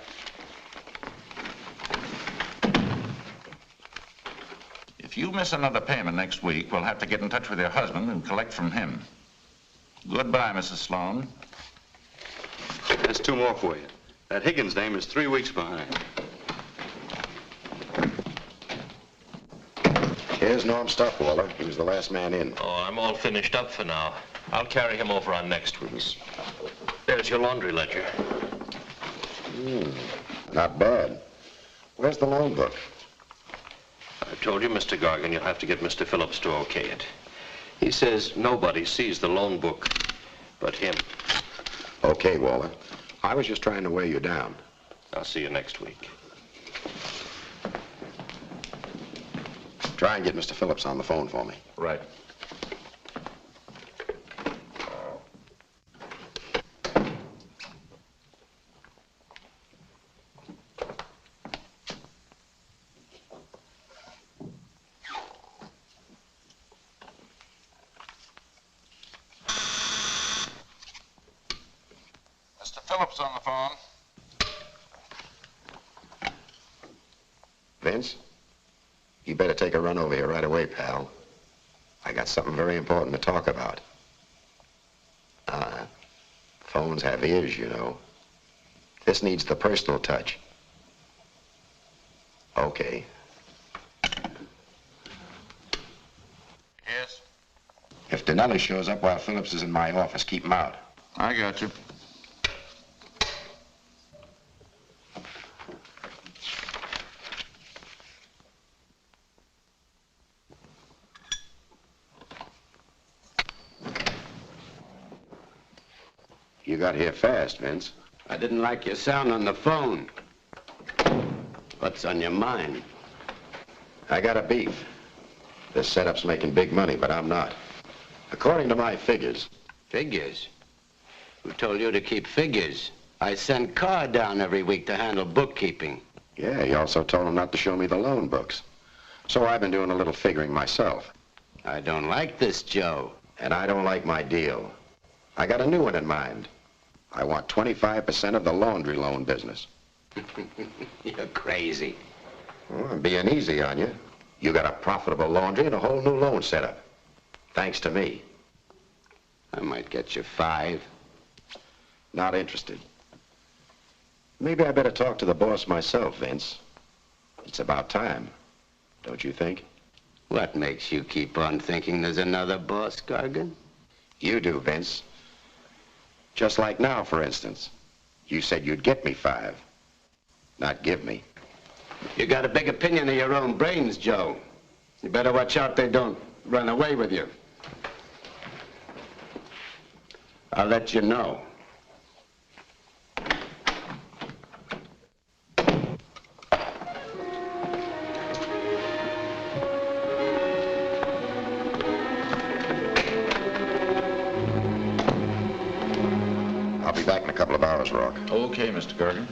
If you miss another payment next week, we'll have to get in touch with your husband and collect from him. Goodbye, Mrs. Sloan. There's 2 more for you. That Higgins dame is 3 weeks behind. Here's Norm's stuff, Waller. He was the last man in. Oh, I'm all finished up for now. I'll carry him over on next week's. There's your laundry ledger. Not bad. Where's the loan book? I told you, Mr. Gargan, you'll have to get Mr. Phillips to okay it. He says nobody sees the loan book but him. Okay, Waller. I was just trying to wear you down. I'll see you next week. Try and get Mr. Phillips on the phone for me. Right. Mr. Phillips on the phone. Vince, you better take a run over here right away, pal. I got something very important to talk about. Phones have ears, you know. This needs the personal touch. Okay. Yes? If Dinelli shows up while Phillips is in my office, keep him out. I got you. You got here fast, Vince. I didn't like your sound on the phone. What's on your mind? I got a beef. This setup's making big money, but I'm not. According to my figures. Figures? Who told you to keep figures? I send Carr down every week to handle bookkeeping. Yeah, he also told him not to show me the loan books. So I've been doing a little figuring myself. I don't like this, Joe. And I don't like my deal. I got a new one in mind. I want 25% of the laundry loan business. You're crazy. Well, I'm being easy on you. You got a profitable laundry and a whole new loan setup. Thanks to me. I might get you 5. Not interested. Maybe I better talk to the boss myself, Vince. It's about time, don't you think? What makes you keep on thinking there's another boss, Gargan? You do, Vince. Just like now, for instance. You said you'd get me 5. Not give me. You got a big opinion of your own brains, Joe. You better watch out they don't run away with you. I'll let you know. I'll be back in a couple of hours, Rock. Okay, Mr. Gargan.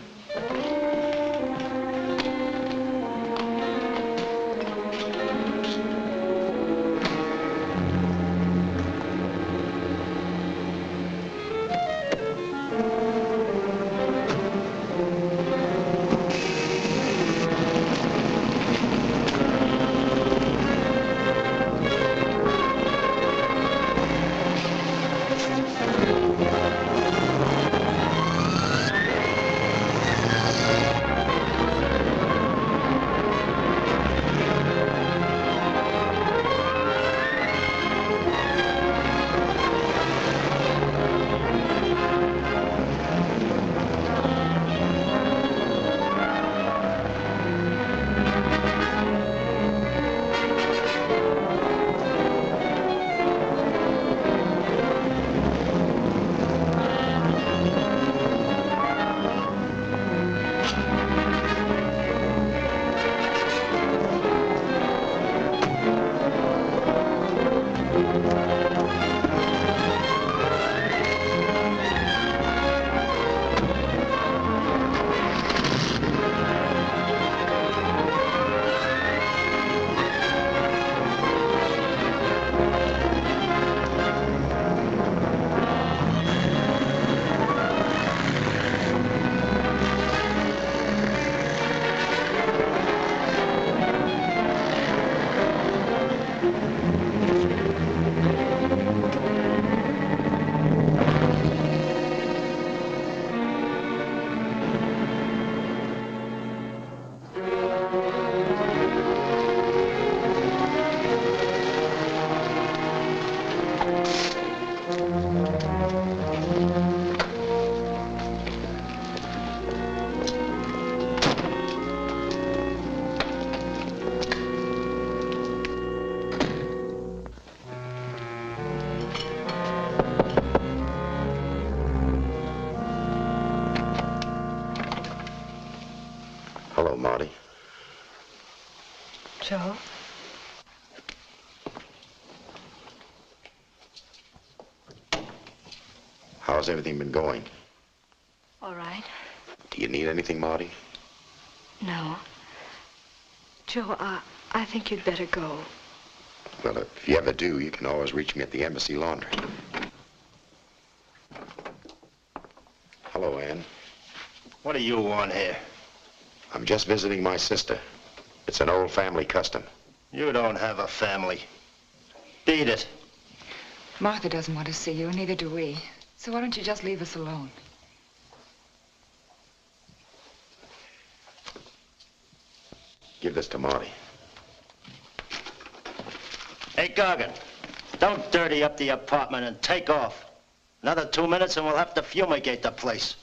Joe? How's everything been going? All right. Do you need anything, Marty? No. Joe, I think you'd better go. Well, if you ever do, you can always reach me at the Embassy Laundry. Hello, Ann. What do you want here? I'm just visiting my sister. It's an old family custom. You don't have a family. Beat it. Martha doesn't want to see you, and neither do we. So why don't you just leave us alone? Give this to Marty. Hey, Gargan, don't dirty up the apartment and take off. Another 2 minutes and we'll have to fumigate the place.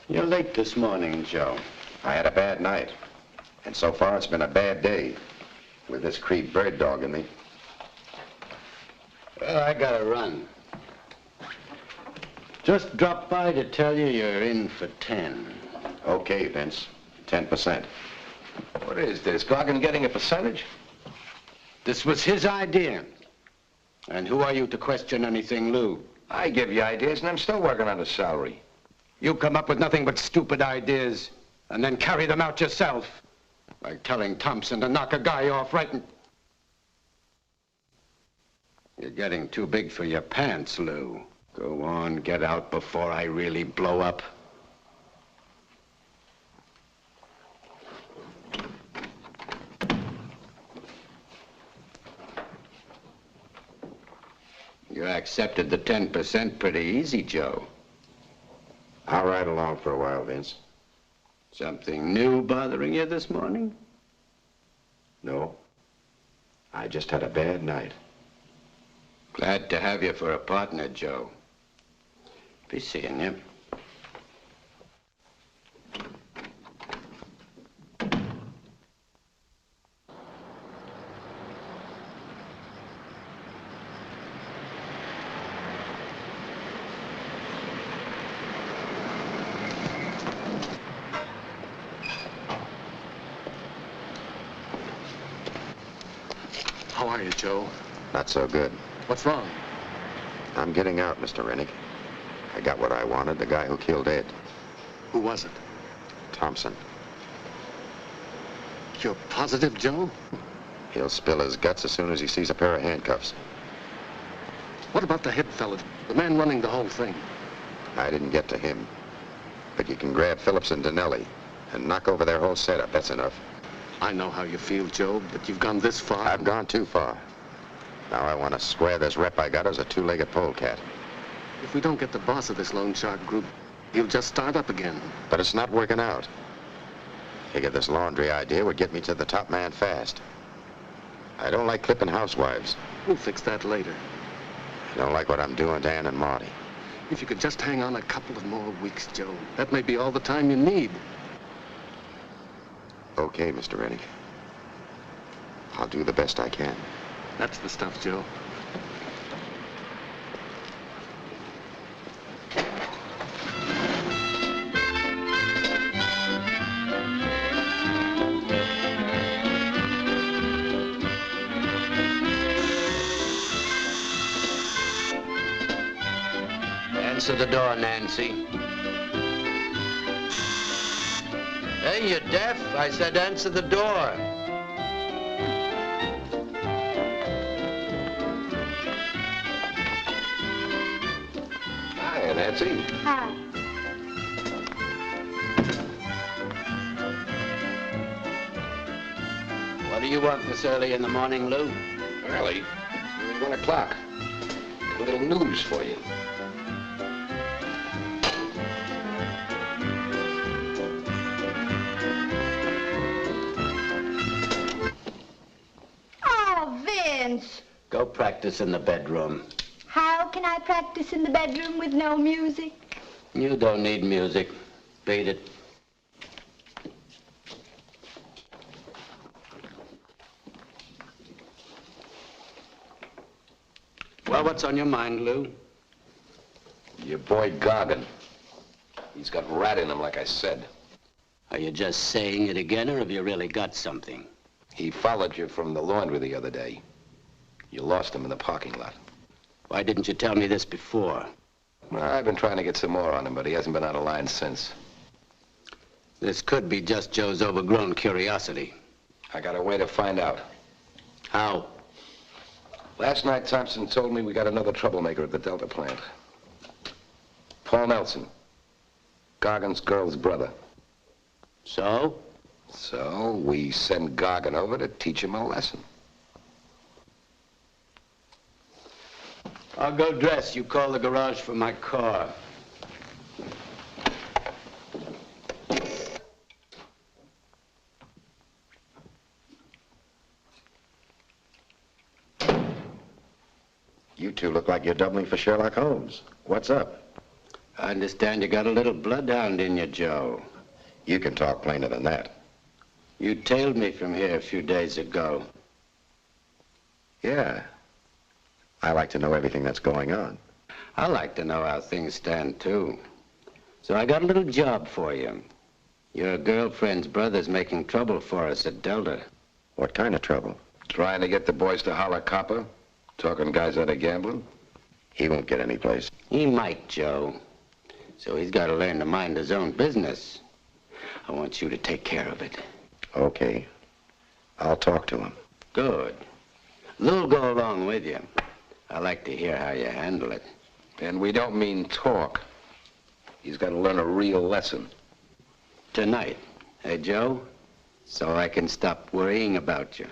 You're late this morning, Joe. I had a bad night. And so far, it's been a bad day. With this Creed bird dog in me. Well, I gotta run. Just dropped by to tell you you're in for 10. Okay, Vince. 10%. What is this, Gargan getting a percentage? This was his idea. And who are you to question anything, Lou? I give you ideas, and I'm still working on a salary. You come up with nothing but stupid ideas, and then carry them out yourself. Like telling Thompson to knock a guy off right in... You're getting too big for your pants, Lou. Go on, get out before I really blow up. You accepted the 10% pretty easy, Joe. I'll ride along for a while, Vince. Something new bothering you this morning? No. I just had a bad night. Glad to have you for a partner, Joe. Be seeing you. How are you, Joe? Not so good. What's wrong? I'm getting out, Mr. Rennick. I got what I wanted, the guy who killed Ed. Who was it? Thompson. You're positive, Joe? He'll spill his guts as soon as he sees a pair of handcuffs. What about the head fella, the man running the whole thing? I didn't get to him. But you can grab Phillips and Donnelly and knock over their whole setup. That's enough. I know how you feel, Joe, but you've gone this far. I've gone too far. Now I want to square this rep I got as a two-legged polecat. If we don't get the boss of this loan shark group, he'll just start up again. But it's not working out. Figured this laundry idea would get me to the top man fast. I don't like clipping housewives. We'll fix that later. I don't like what I'm doing to Ann and Marty. If you could just hang on a couple of more weeks, Joe, that may be all the time you need. Okay, Mr. Rennick. I'll do the best I can. That's the stuff, Joe. Answer the door, Nancy. Hey, you're deaf? I said answer the door. Hi, Nancy. Hi. What do you want this early in the morning, Lou? Early. It's 1 o'clock. A little news for you. Oh, Vince. Go practice in the bedroom. How can I practice in the bedroom with no music? You don't need music. Beat it. Well, what's on your mind, Lou? Your boy Gargan. He's got rat in him, like I said. Are you just saying it again, or have you really got something? He followed you from the laundry the other day. You lost him in the parking lot. Why didn't you tell me this before? Well, I've been trying to get some more on him, but he hasn't been out of line since. This could be just Joe's overgrown curiosity. I got a way to find out. How? Last night, Thompson told me we got another troublemaker at the Delta plant. Paul Nelson, Gargan's girl's brother. So? So we send Gargan over to teach him a lesson. I'll go dress. You call the garage for my car. You two look like you're doubling for Sherlock Holmes. What's up? I understand you got a little bloodhound in you, Joe. You can talk plainer than that. You tailed me from here a few days ago. Yeah. I like to know everything that's going on. I like to know how things stand, too. So I got a little job for you. Your girlfriend's brother's making trouble for us at Delta. What kind of trouble? Trying to get the boys to holler copper? Talking guys out of gambling? He won't get any place. He might, Joe. So he's got to learn to mind his own business. I want you to take care of it. Okay. I'll talk to him. Good. Lou'll go along with you. I like to hear how you handle it. And we don't mean talk. He's got to learn a real lesson. Tonight, hey, Joe? So I can stop worrying about you.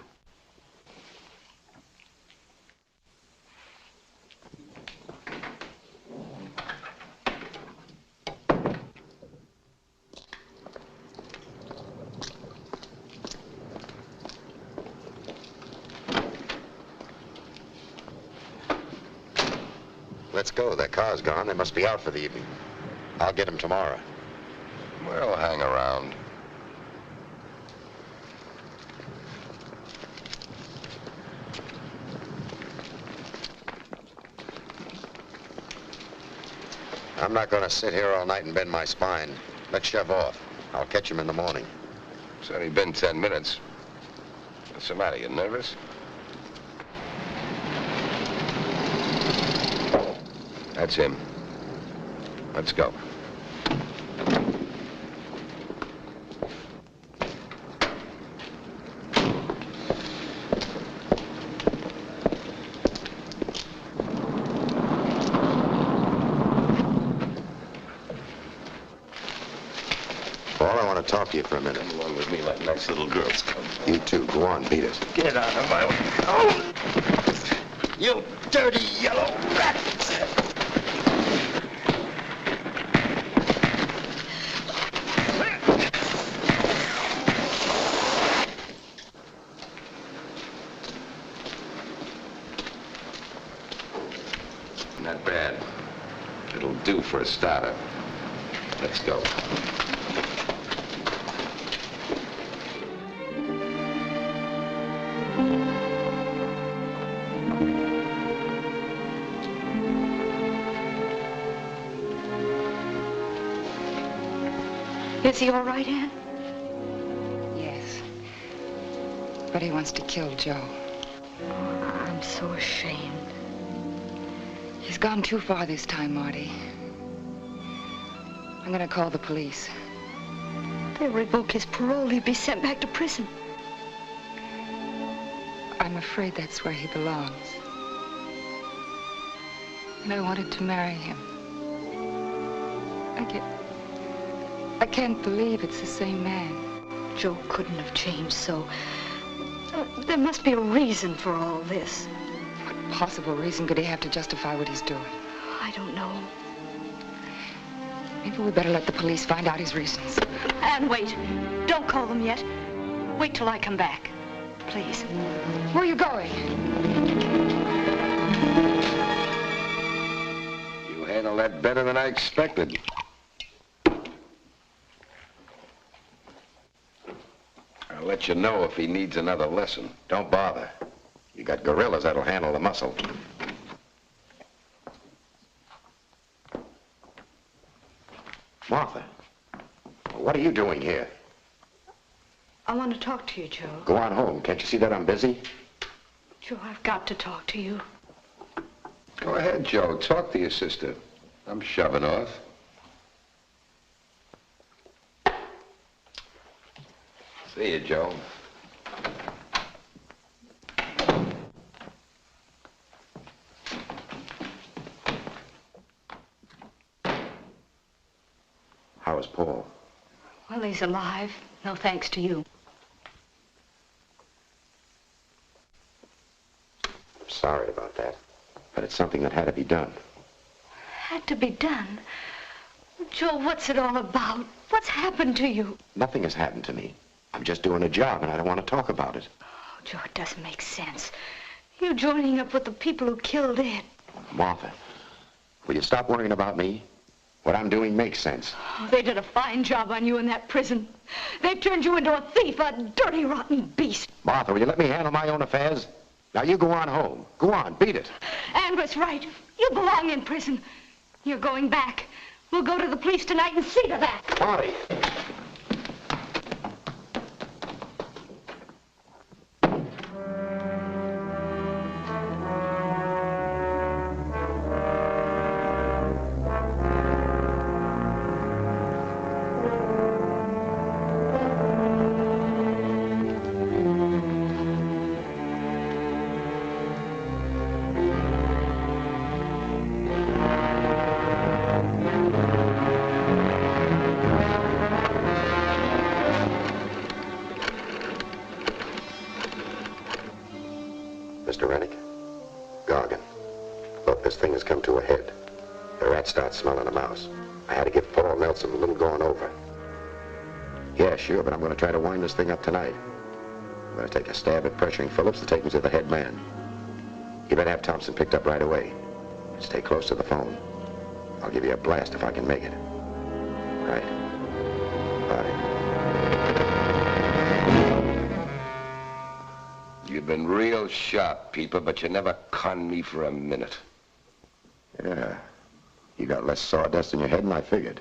Let's go. Their car's gone. They must be out for the evening. I'll get them tomorrow. We'll hang around. I'm not going to sit here all night and bend my spine. Let's shove off. I'll catch him in the morning. It's only been 10 minutes. What's the matter? You nervous? That's him. Let's go. Paul, I want to talk to you for a minute. Come along with me like nice little girls come. You too. Go on, beat it. Get out of my way. Oh! You dirty yellow rat! Not bad. It'll do for a starter. Let's go. Is he all right, Ann? Yes. But he wants to kill Joe. I'm so ashamed. He's gone too far this time, Marty. I'm gonna call the police. They'll revoke his parole. He'll be sent back to prison. I'm afraid that's where he belongs. And I wanted to marry him. I can't believe it's the same man. Joe couldn't have changed so. There must be a reason for all this. What possible reason could he have to justify what he's doing? I don't know. Maybe we better let the police find out his reasons. Ann, wait. Don't call them yet. Wait till I come back. Please. Where are you going? You handled that better than I expected. I'll let you know if he needs another lesson. Don't bother. You got gorillas that'll handle the muscle. Martha, what are you doing here? I want to talk to you, Joe. Go on home. Can't you see that I'm busy? Joe, I've got to talk to you. Go ahead, Joe. Talk to your sister. I'm shoving off. See you, Joe. How is Paul? Well, he's alive. No thanks to you. I'm sorry about that, but it's something that had to be done. Had to be done. Joe, what's it all about? What's happened to you? Nothing has happened to me. I'm just doing a job, and I don't want to talk about it. Oh, Joe, it doesn't make sense. You joining up with the people who killed Ed. Martha, will you stop worrying about me? What I'm doing makes sense. Oh, they did a fine job on you in that prison. They turned you into a thief, a dirty, rotten beast. Martha, will you let me handle my own affairs? Now, you go on home. Go on, beat it. Amber's right. You belong in prison. You're going back. We'll go to the police tonight and see to that. Marty. Mr. Rennick? Gargan. Look, this thing has come to a head. The rat starts smelling a mouse. I had to give Paul Nelson a little going over. Yeah, sure, but I'm going to try to wind this thing up tonight. I'm going to take a stab at pressuring Phillips to take him to the head man. You better have Thompson picked up right away. Stay close to the phone. I'll give you a blast if I can make it. Right. Bye. You've been real sharp, Peeper, but you never conned me for a minute. Yeah. You got less sawdust in your head than I figured.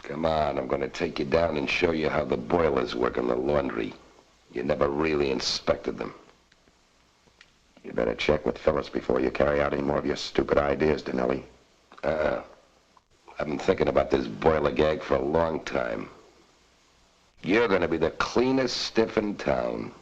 Come on, I'm going to take you down and show you how the boilers work in the laundry. You never really inspected them. You better check with Phillips before you carry out any more of your stupid ideas, Dinelli. I've been thinking about this boiler gag for a long time. You're going to be the cleanest stiff in town.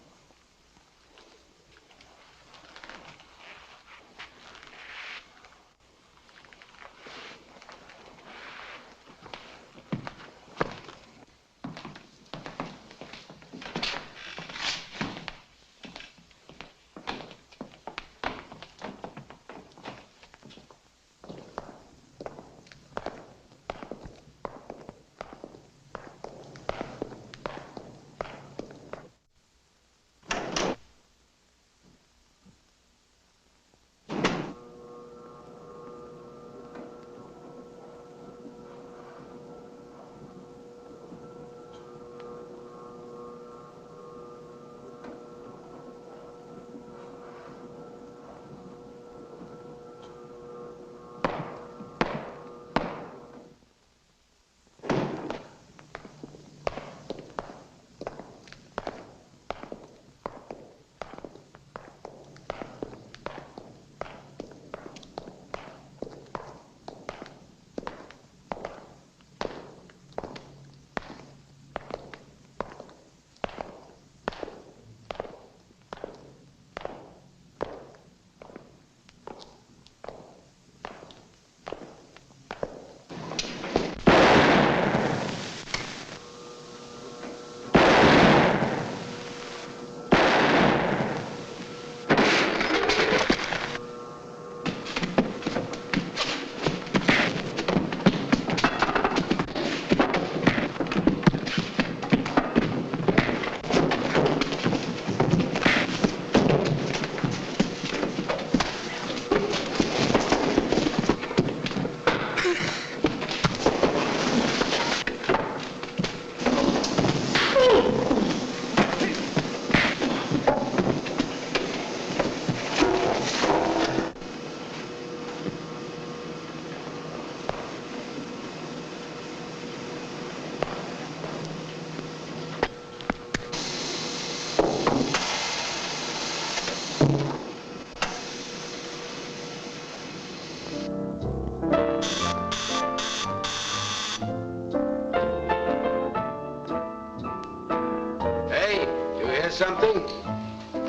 something?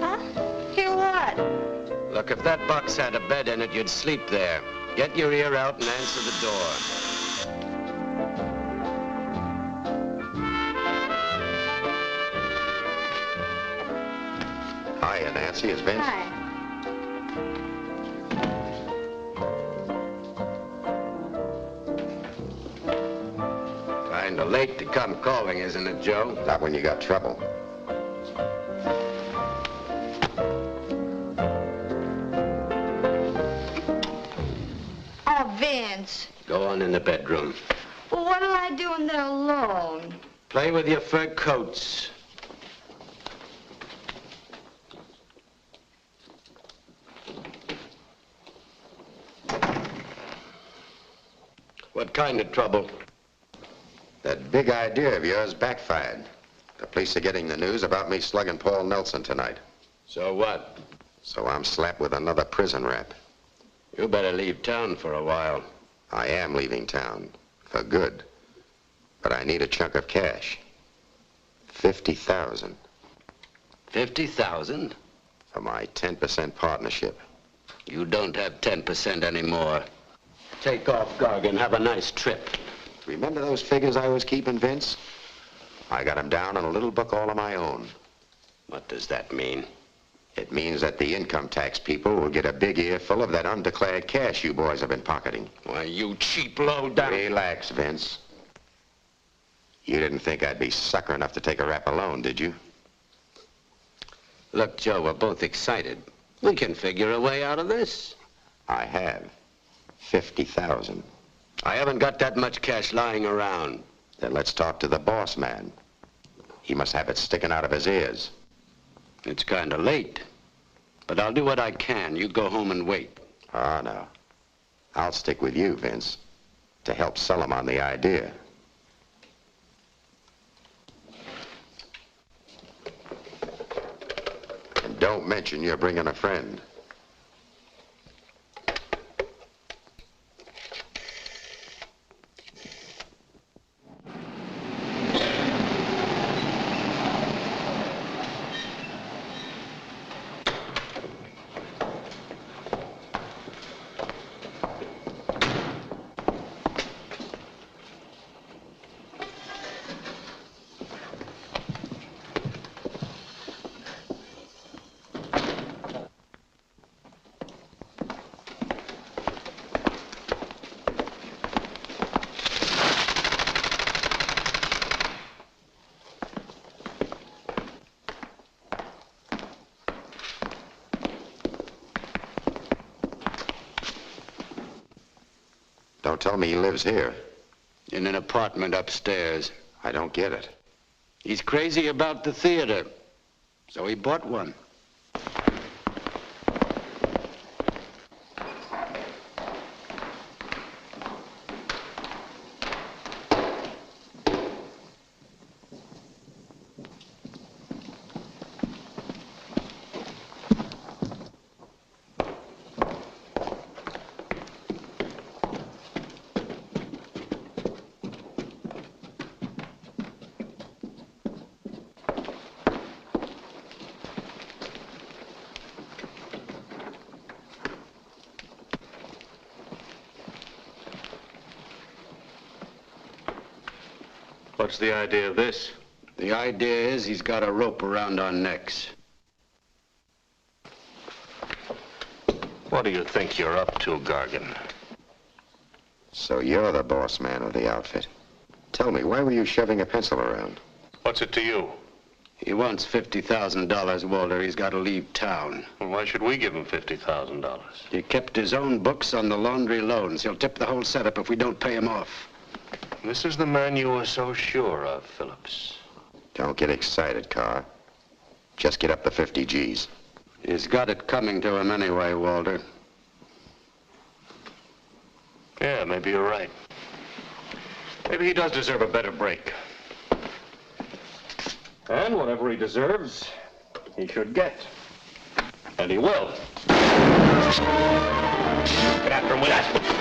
Huh? Hear what? Look, if that box had a bed in it, you'd sleep there. Get your ear out and answer the door. Hiya, Nancy. It's Vince. Hi. Kinda late to come calling, isn't it, Joe? Not when you got trouble. Oh, Vince. Go on in the bedroom. Well, what'll I do in there alone? Play with your fur coats. What kind of trouble? That big idea of yours backfired. The police are getting the news about me slugging Paul Nelson tonight. So what? So I'm slapped with another prison rap. You better leave town for a while. I am leaving town. For good. But I need a chunk of cash. 50,000. 50,000? For my 10% partnership. You don't have 10% anymore. Take off, Gargan. Have a nice trip. Remember those figures I was keeping, Vince? I got them down in a little book all of my own. What does that mean? It means that the income tax people will get a big earful of that undeclared cash you boys have been pocketing. Why, you cheap low-down... Relax, Vince. You didn't think I'd be sucker enough to take a rap alone, did you? Look, Joe, we're both excited. We can figure a way out of this. I have. 50,000. I haven't got that much cash lying around. Then let's talk to the boss man. He must have it sticking out of his ears. It's kind of late. But I'll do what I can. You go home and wait. Oh, no. I'll stick with you, Vince, to help sell him on the idea. And don't mention you're bringing a friend. Don't tell me he lives here. In an apartment upstairs. I don't get it. He's crazy about the theater. So he bought one. What's the idea of this? The idea is he's got a rope around our necks. What do you think you're up to, Gargan? So you're the boss man of the outfit. Tell me, why were you shoving a pencil around? What's it to you? He wants $50,000, Walter. He's got to leave town. Well, why should we give him $50,000? He kept his own books on the laundry loans. He'll tip the whole setup if we don't pay him off. This is the man you were so sure of, Phillips. Don't get excited, Carr. Just get up the 50 G's. He's got it coming to him anyway, Walter. Yeah, maybe you're right. Maybe he does deserve a better break. And whatever he deserves, he should get. And he will. Get after him with that.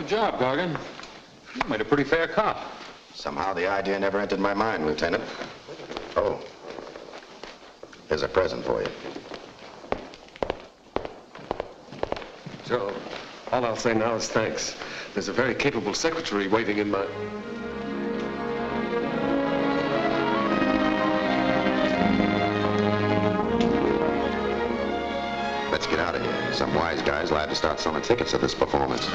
Good job, Gargan. You made a pretty fair cop. Somehow the idea never entered my mind, Lieutenant. Oh, here's a present for you. Joe, all I'll say now is thanks. There's a very capable secretary waiting in my... Let's get out of here. Some wise guy's liable to start selling tickets at this performance.